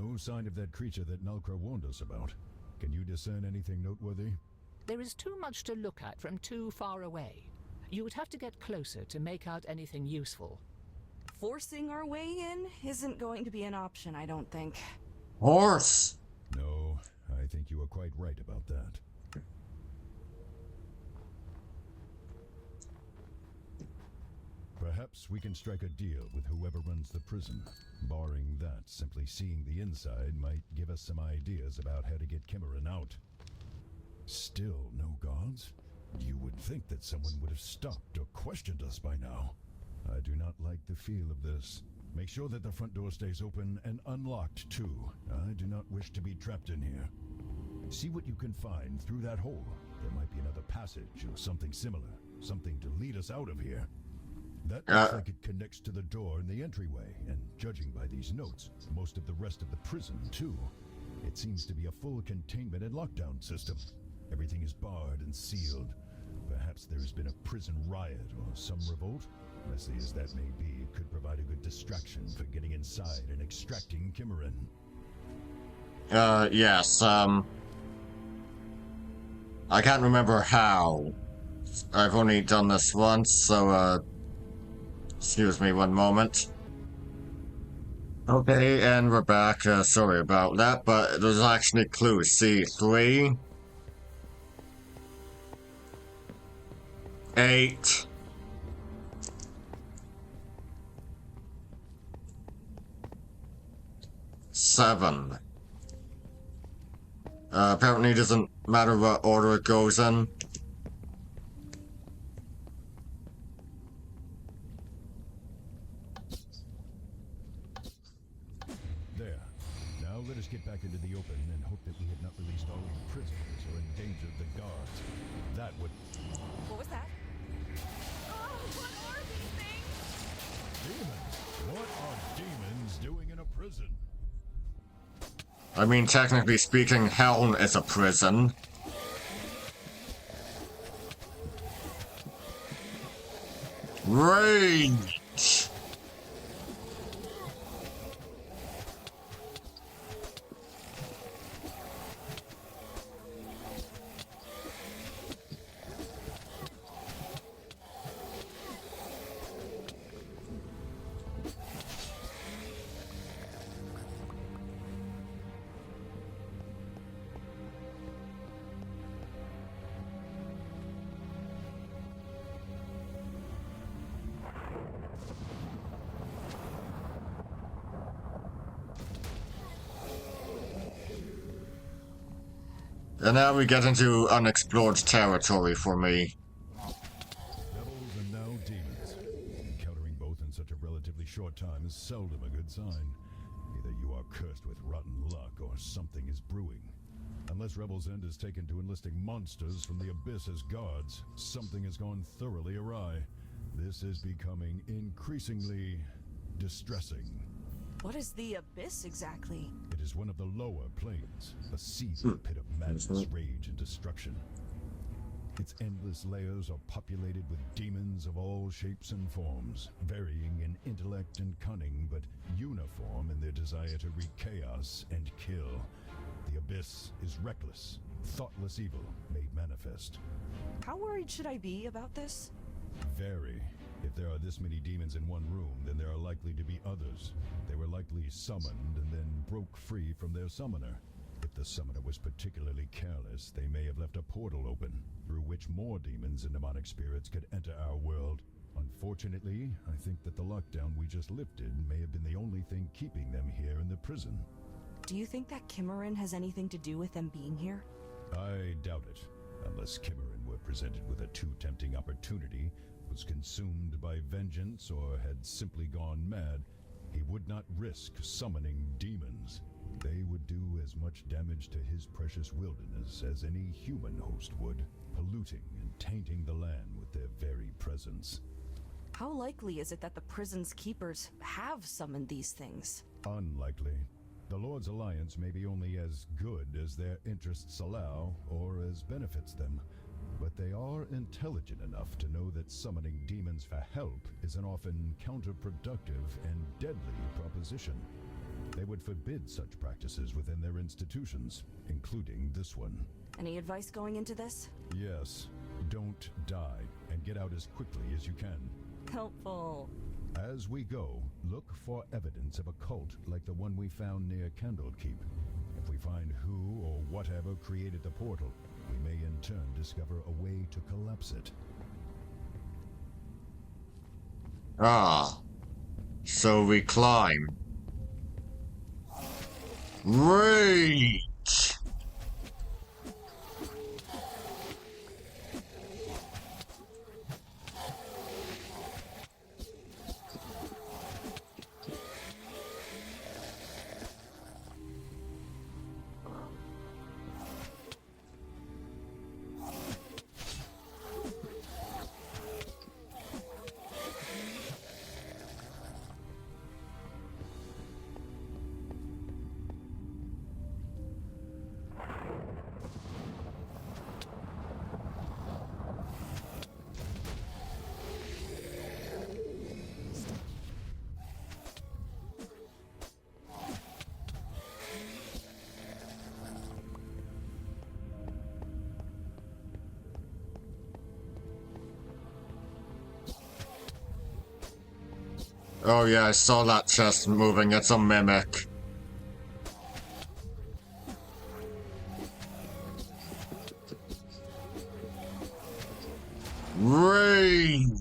No sign of that creature that Nalkra warned us about. Can you discern anything noteworthy? There is too much to look at from too far away. You would have to get closer to make out anything useful. Forcing our way in isn't going to be an option, I don't think. Horse! No, I think you are quite right about that. Perhaps we can strike a deal with whoever runs the prison. Barring that, simply seeing the inside might give us some ideas about how to get Kimmerin out. Still no guards? You would think that someone would have stopped or questioned us by now. I do not like the feel of this. Make sure that the front door stays open and unlocked too. I do not wish to be trapped in here. See what you can find through that hole. There might be another passage or something similar. Something to lead us out of here. That looks like it connects to the door in the entryway, and judging by these notes, most of the rest of the prison too. It seems to be a full containment and lockdown system. Everything is barred and sealed. Perhaps there has been a prison riot or some revolt. Messy as that may be, it could provide a good distraction for getting inside and extracting Kimmerin. Yes, I can't remember how. I've only done this once, so, excuse me one moment. Okay, and we're back. Sorry about that, but there's actually clues. See, 3, 8, 7. Apparently it doesn't matter what order it goes in. There. Now let us get back into the open and hope that we have not released all the prisoners or endangered the guards. That would... What was that? Oh, what are these things? Demons! What are demons doing in a prison? I mean, technically speaking, hell is a prison. Rage! And now we get into unexplored territory for me. Devils and now demons. Encountering both in such a relatively short time is seldom a good sign. Either you are cursed with rotten luck or something is brewing. Unless Rebel's End is taken to enlisting monsters from the Abyss as guards, something has gone thoroughly awry. This is becoming increasingly distressing. What is the Abyss exactly? It is one of the lower planes, a seething pit of madness, rage, and destruction. Its endless layers are populated with demons of all shapes and forms, varying in intellect and cunning, but uniform in their desire to wreak chaos and kill. The Abyss is reckless, thoughtless evil made manifest. How worried should I be about this? Very. If there are this many demons in one room, then there are likely to be others. They were likely summoned and then broke free from their summoner. If the summoner was particularly careless, they may have left a portal open, through which more demons and demonic spirits could enter our world. Unfortunately, I think that the lockdown we just lifted may have been the only thing keeping them here in the prison. Do you think that Kimmerin has anything to do with them being here? I doubt it, unless Kimmerin were presented with a too tempting opportunity, was consumed by vengeance, or had simply gone mad. He would not risk summoning demons. They would do as much damage to his precious wilderness as any human host would, polluting and tainting the land with their very presence. How likely is it that the prison's keepers have summoned these things? Unlikely. The Lord's Alliance may be only as good as their interests allow, or as benefits them. But they are intelligent enough to know that summoning demons for help is an often counterproductive and deadly proposition. They would forbid such practices within their institutions, including this one. Any advice going into this? Yes, don't die, and get out as quickly as you can. Helpful. As we go, look for evidence of a cult like the one we found near Candlekeep. If we find who or whatever created the portal, we may in turn discover a way to collapse it. Ah. So we climb. Reach! Oh yeah, I saw that chest moving. It's a mimic. Rage!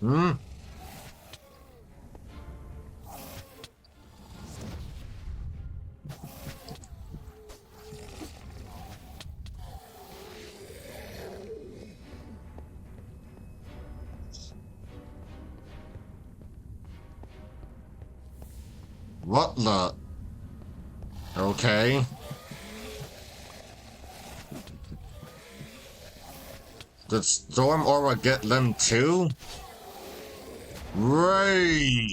Hmm? What the? Okay. Did Storm Aura get them too? Rage!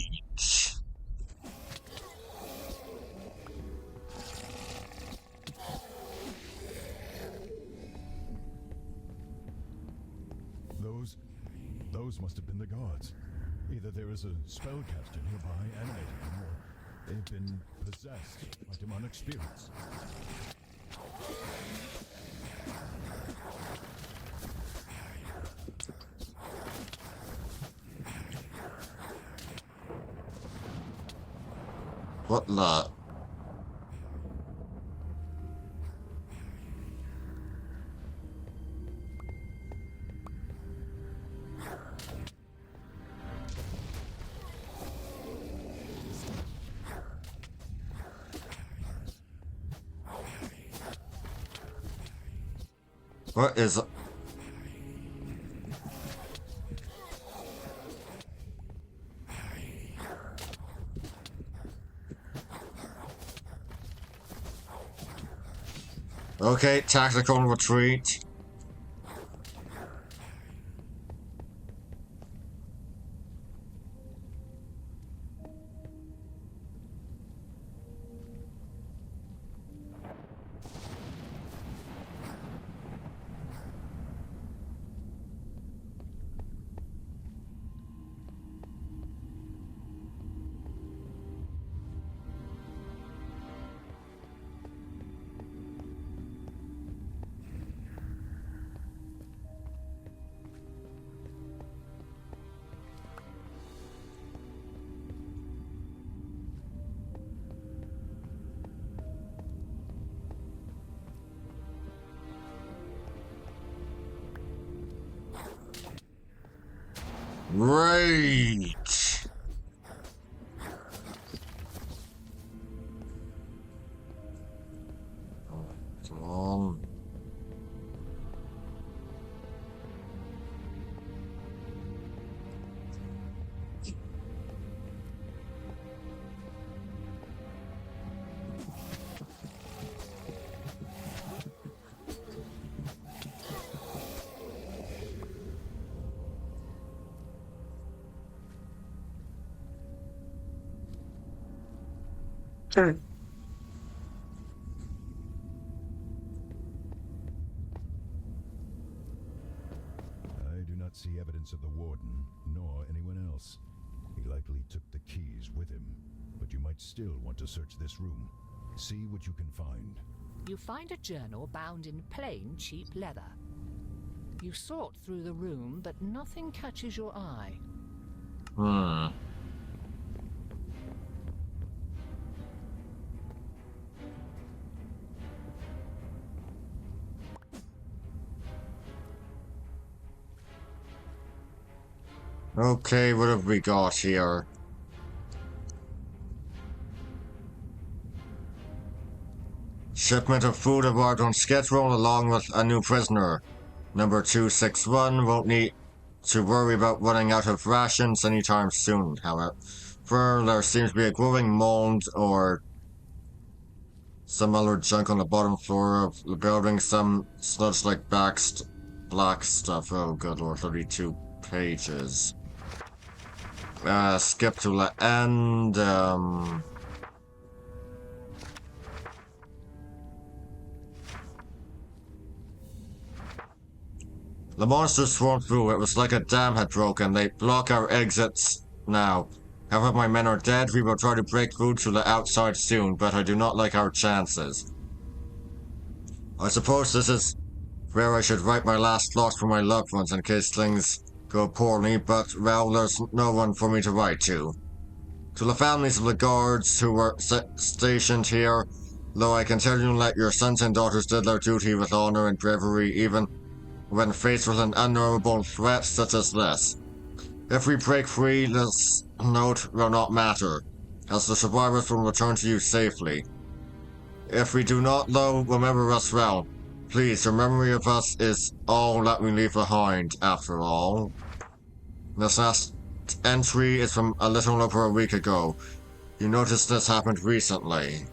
Those must have been the guards. Either there is a spellcaster nearby animating them, or they've been possessed by demonic spirits. What the? What is... Okay, tactical retreat. Rage! Come on. I do not see evidence of the warden, nor anyone else. He likely took the keys with him, but you might still want to search this room. See what you can find. You find a journal bound in plain, cheap leather. You sort through the room, but nothing catches your eye. Hmm. Okay, what have we got here? Shipment of food arrived on schedule along with a new prisoner. Number 261 won't need to worry about running out of rations anytime soon, however. There seems to be a growing mold or some other junk on the bottom floor of the building, some sludge like black stuff. Oh good lord, 32 pages. Skip to the end, The monsters swarmed through. It was like a dam had broken. They block our exits now. Half of my men are dead. We will try to break through to the outside soon, but I do not like our chances. I suppose this is where I should write my last thoughts for my loved ones in case things go poorly, but, well, there's no one for me to write to. To the families of the guards who were stationed here, though I can tell you that your sons and daughters did their duty with honor and bravery even when faced with an unknowable threat such as this. If we break free, this note will not matter, as the survivors will return to you safely. If we do not, though, remember us well. Please, your memory of us is all that we leave behind, after all. This last entry is from a little over a week ago. You noticed this happened recently.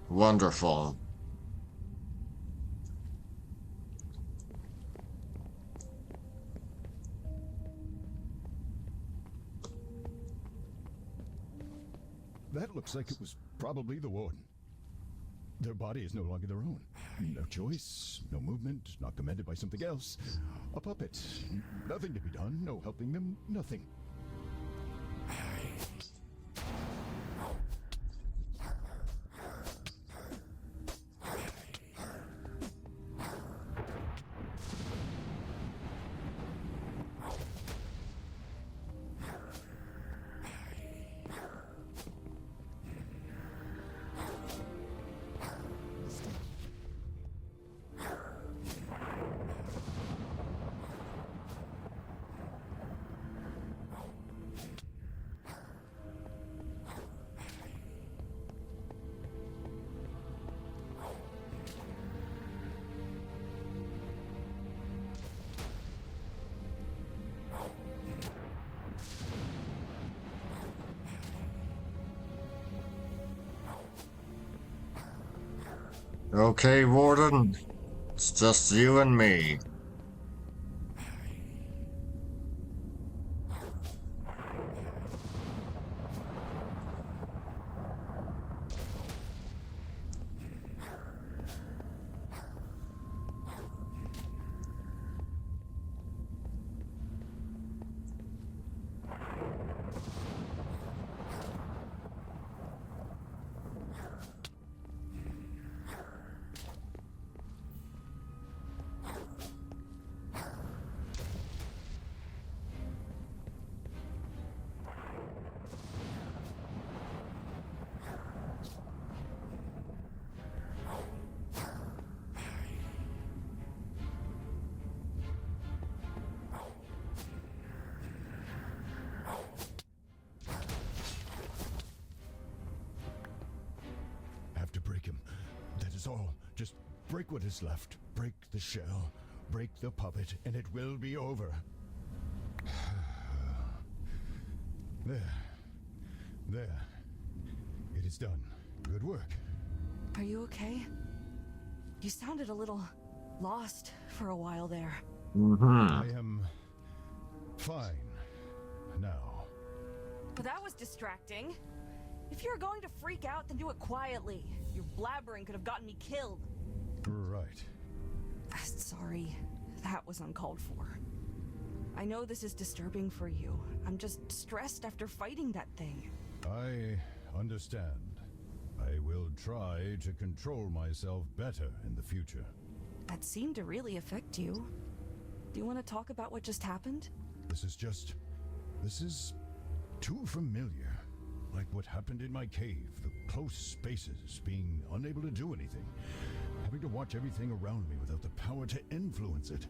Wonderful. That looks like it was probably the warden. Their body is no longer their own. No choice, no movement, not commanded by something else. A puppet. Nothing to be done, no helping them, nothing. Okay, Warden. It's just you and me. is all. Just break what is left. Break the shell. Break the puppet, and it will be over. There. There. It is done. Good work. Are you okay? You sounded a little lost for a while there. I am fine now. But that was distracting. If you're going to freak out, then do it quietly. Your blabbering could have gotten me killed. Right. Sorry, that was uncalled for. I know this is disturbing for you. I'm just stressed after fighting that thing. I understand. I will try to control myself better in the future. That seemed to really affect you. Do you want to talk about what just happened? This is too familiar. Like what happened in my cave, the close spaces, being unable to do anything, having to watch everything around me without the power to influence it.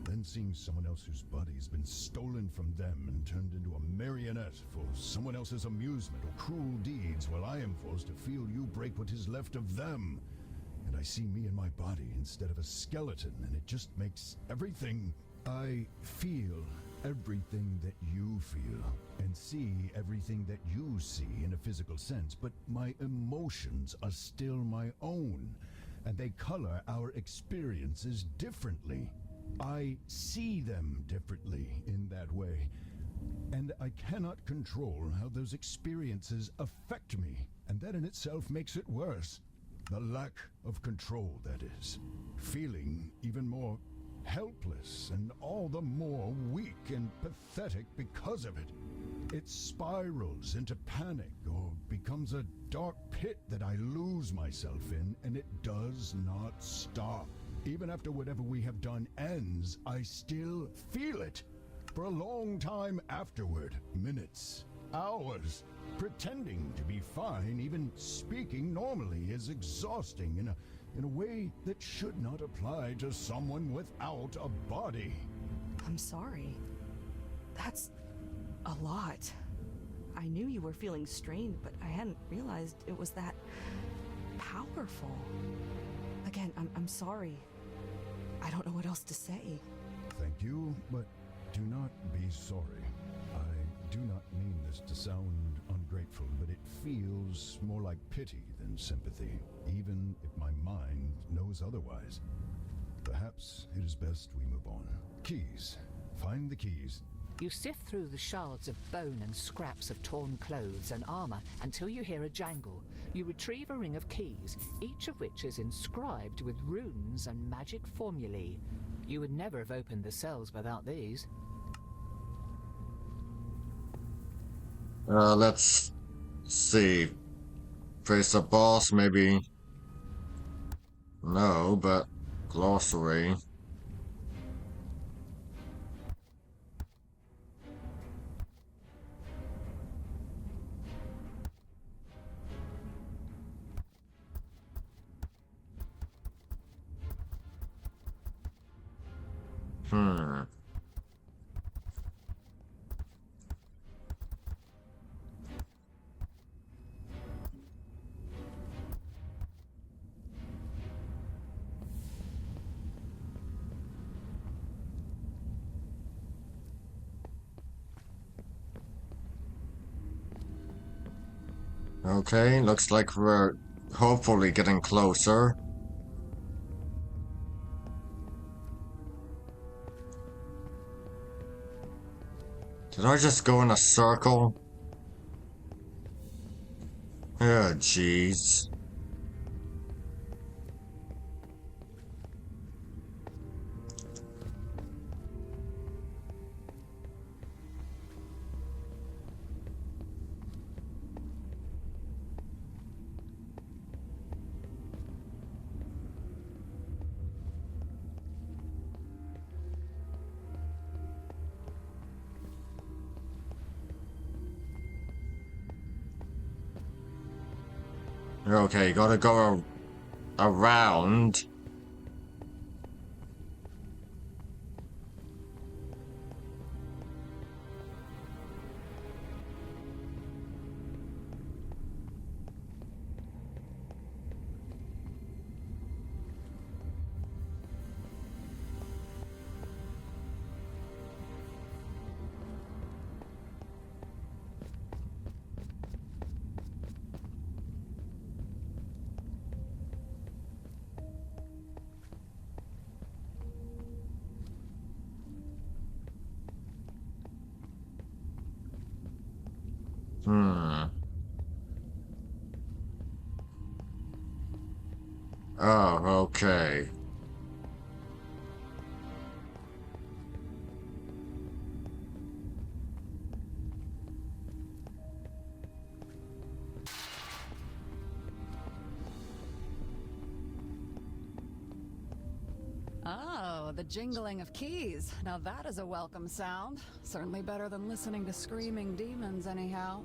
Then seeing someone else whose body's been stolen from them and turned into a marionette for someone else's amusement or cruel deeds, while I am forced to feel you break what is left of them. And I see me in my body instead of a skeleton, and it just makes everything... I feel everything that you feel, and see everything that you see in a physical sense, but my emotions are still my own, and they color our experiences differently. I see them differently in that way, and I cannot control how those experiences affect me, and that in itself makes it worse. The lack of control, that is. Feeling even more helpless and all the more weak and pathetic because of it. It spirals into panic or becomes a dark pit that I lose myself in, and it does not stop. Even after whatever we have done ends, I still feel it. For a long time afterward, minutes, hours. Pretending to be fine, even speaking normally, is exhausting in a way that should not apply to someone without a body. I'm sorry. That's a lot. I knew you were feeling strained, but I hadn't realized it was that powerful. Again, I'm sorry. I don't know what else to say. Thank you, but do not be sorry. I do not mean this to sound ungrateful, but it feels more like pity than sympathy, even if my mind knows otherwise. Perhaps it is best we move on. Keys. Find the keys. You sift through the shards of bone and scraps of torn clothes and armor until you hear a jangle. You retrieve a ring of keys, each of which is inscribed with runes and magic formulae. You would never have opened the cells without these. Let's see. Face the boss, maybe. No, but glossary. Okay, looks like we're hopefully getting closer. Did I just go in a circle? Oh, jeez. Okay, gotta go around. Oh, okay. Oh, the jingling of keys. Now that is a welcome sound. Certainly better than listening to screaming demons, anyhow.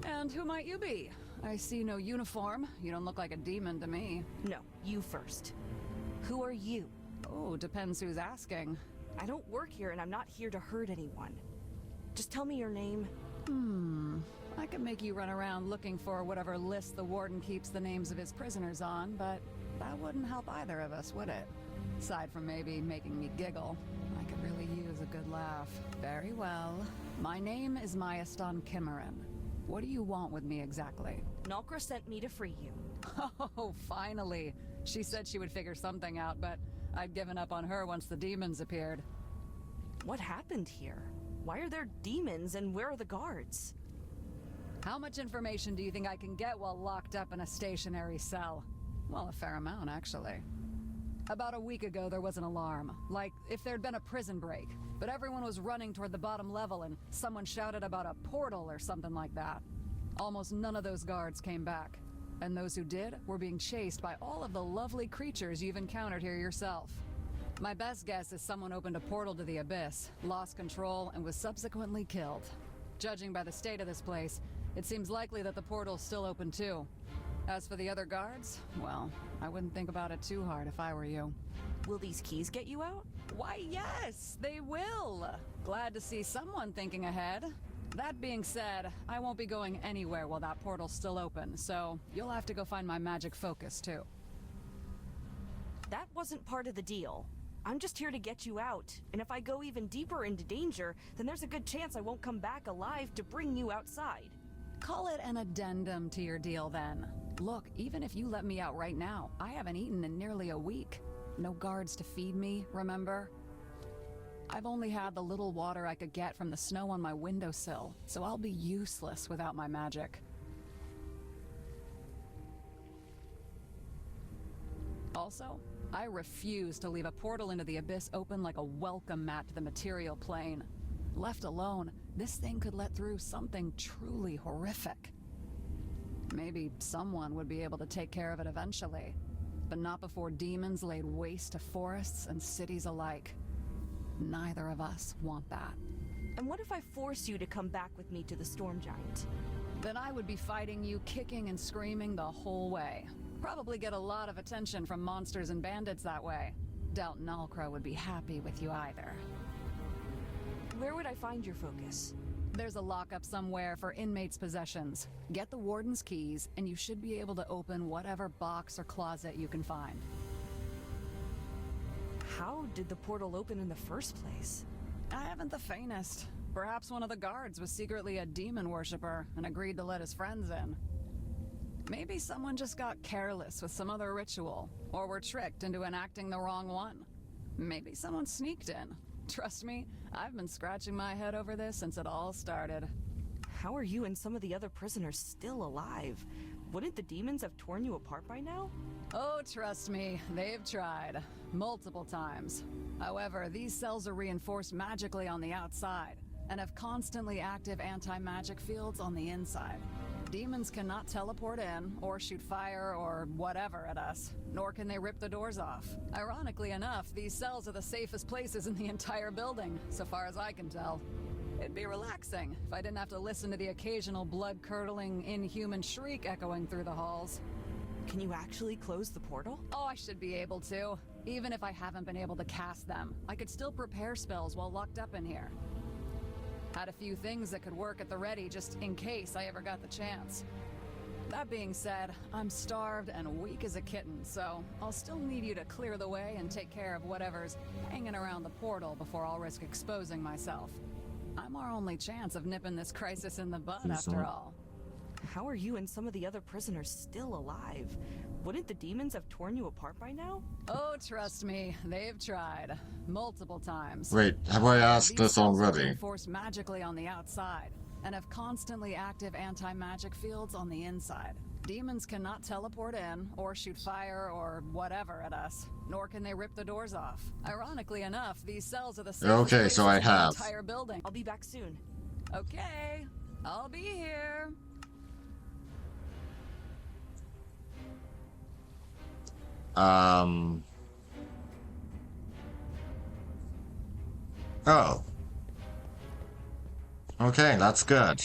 And who might you be? I see no uniform. You don't look like a demon to me. No, you first. Who are you? Oh, depends who's asking. I don't work here and I'm not here to hurt anyone. Just tell me your name. I could make you run around looking for whatever list the warden keeps the names of his prisoners on, but that wouldn't help either of us, would it? Aside from maybe making me giggle. I could really use a good laugh. Very well. My name is Mayastan Kimmerin. What do you want with me exactly? Nalkra sent me to free you. Oh, finally. She said she would figure something out, but I'd given up on her once the demons appeared. What happened here? Why are there demons and where are the guards? How much information do you think I can get while locked up in a stationary cell? Well, a fair amount, actually. About a week ago, there was an alarm. Like, if there'd been a prison break. But everyone was running toward the bottom level and someone shouted about a portal or something like that. Almost none of those guards came back. And those who did were being chased by all of the lovely creatures you've encountered here yourself. My best guess is someone opened a portal to the Abyss, lost control, and was subsequently killed. Judging by the state of this place, it seems likely that the portal's still open too. As for the other guards, well, I wouldn't think about it too hard if I were you. Will these keys get you out? Why, yes, they will. Glad to see someone thinking ahead. That being said, I won't be going anywhere while that portal's still open, so you'll have to go find my magic focus too. That wasn't part of the deal. I'm just here to get you out, and if I go even deeper into danger, then there's a good chance I won't come back alive to bring you outside. Call it an addendum to your deal then. Look, even if you let me out right now, I haven't eaten in nearly a week. No guards to feed me, remember? I've only had the little water I could get from the snow on my windowsill, so I'll be useless without my magic. Also, I refuse to leave a portal into the Abyss open like a welcome mat to the material plane. Left alone, this thing could let through something truly horrific. Maybe someone would be able to take care of it eventually, but not before demons laid waste to forests and cities alike. Neither of us want that. And what if I force you to come back with me to the Storm Giant? Then I would be fighting you, kicking and screaming the whole way. Probably get a lot of attention from monsters and bandits that way. Doubt Nalkra would be happy with you either. Where would I find your focus? There's a lockup somewhere for inmates' possessions. Get the warden's keys, and you should be able to open whatever box or closet you can find. How did the portal open in the first place? I haven't the faintest. Perhaps one of the guards was secretly a demon worshiper and agreed to let his friends in. Maybe someone just got careless with some other ritual, or were tricked into enacting the wrong one. Maybe someone sneaked in. Trust me, I've been scratching my head over this since it all started. How are you and some of the other prisoners still alive? Wouldn't the demons have torn you apart by now? Oh, trust me, they've tried. Multiple times. However, these cells are reinforced magically on the outside, and have constantly active anti-magic fields on the inside. Demons cannot teleport in, or shoot fire, or whatever at us, nor can they rip the doors off. Ironically enough, these cells are the safest places in the entire building, so far as I can tell. It'd be relaxing if I didn't have to listen to the occasional blood-curdling, inhuman shriek echoing through the halls. Can you actually close the portal? Oh, I should be able to. Even if I haven't been able to cast them, I could still prepare spells while locked up in here. Had a few things that could work at the ready just in case I ever got the chance. That being said, I'm starved and weak as a kitten, so I'll still need you to clear the way and take care of whatever's hanging around the portal before I'll risk exposing myself. I'm our only chance of nipping this crisis in the bud, after all. How are you and some of the other prisoners still alive? Wouldn't the demons have torn you apart by now? Oh, trust me, they've tried. Multiple times. Wait, have I asked These this cells are already? reinforced magically on the outside, and have constantly active anti-magic fields on the inside. Demons cannot teleport in, or shoot fire, or whatever at us, nor can they rip the doors off. Ironically enough, these cells are the same Okay, so I have. entire building. I'll be back soon. Okay, I'll be here. Oh. Okay, that's good.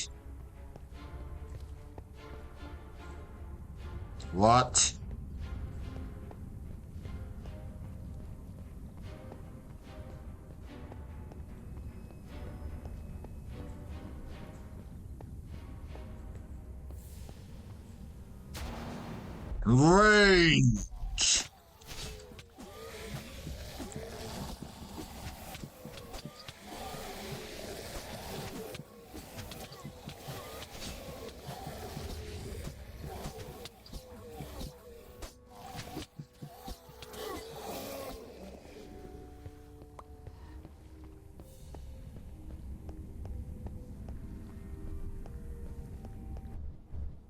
What? Rage!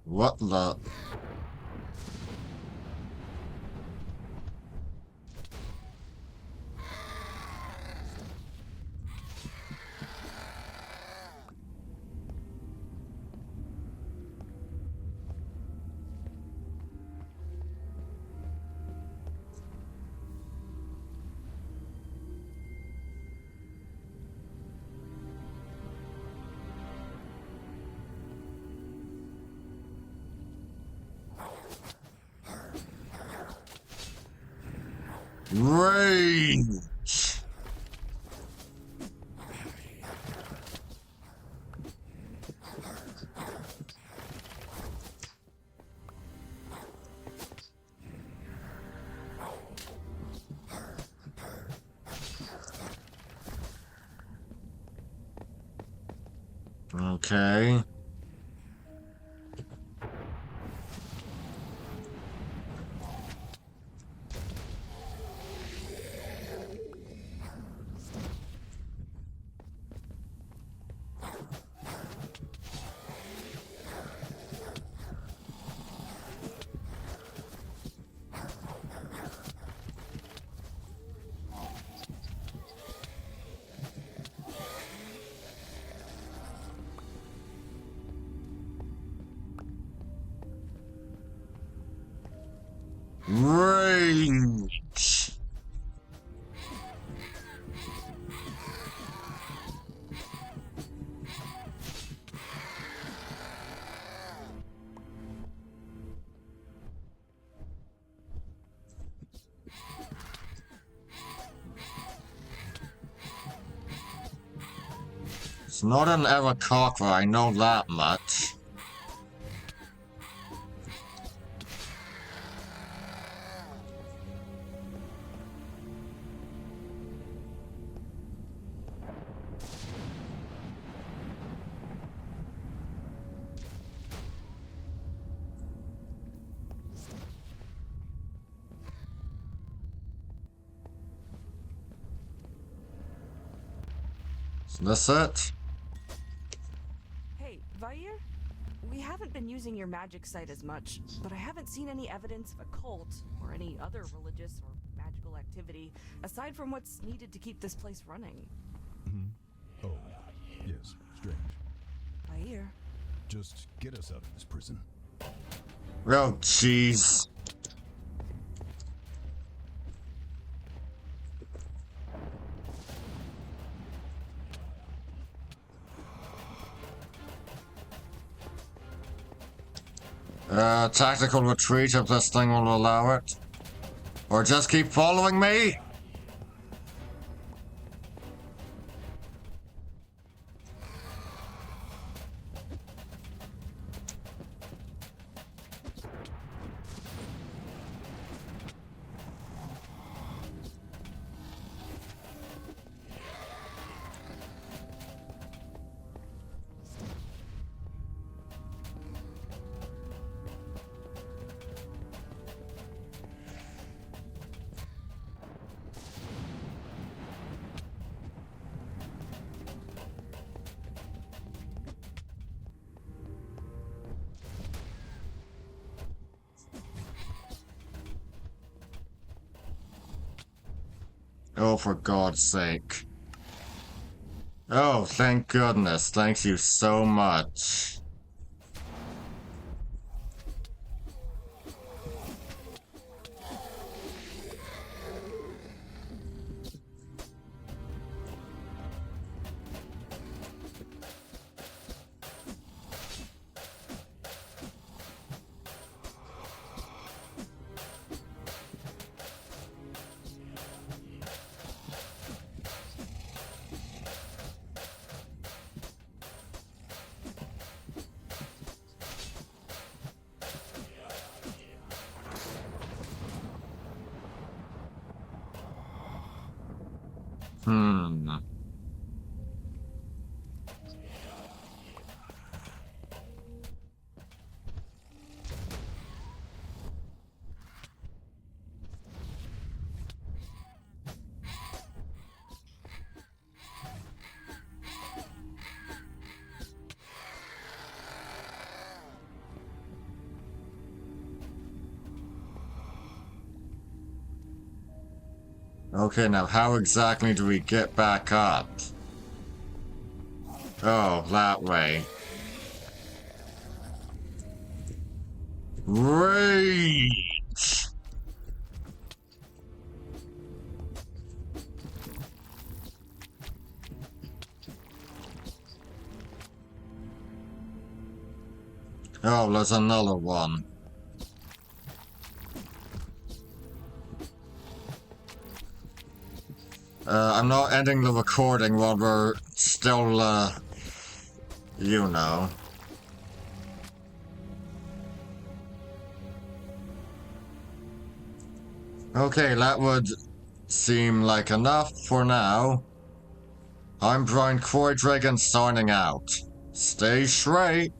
What the? Rage! Okay. Rage! It's not an Aarakocra, I know that much. Is this it? Hey, Vair? We haven't been using your magic site as much, but I haven't seen any evidence of a cult or any other religious or magical activity aside from what's needed to keep this place running. Oh, yes, strange. Vair? Just get us out of this prison. Oh, jeez. Tactical retreat if this thing will allow it. Or just keep following me? Oh, for God's sake. Oh, thank goodness. Thank you so much. Hmm. Okay, now how exactly do we get back up? Oh, that way. Rage! Oh, there's another one. I'm not ending the recording while we're still, you know. Okay, that would seem like enough for now. I'm Brian Croydregan signing out. Stay straight.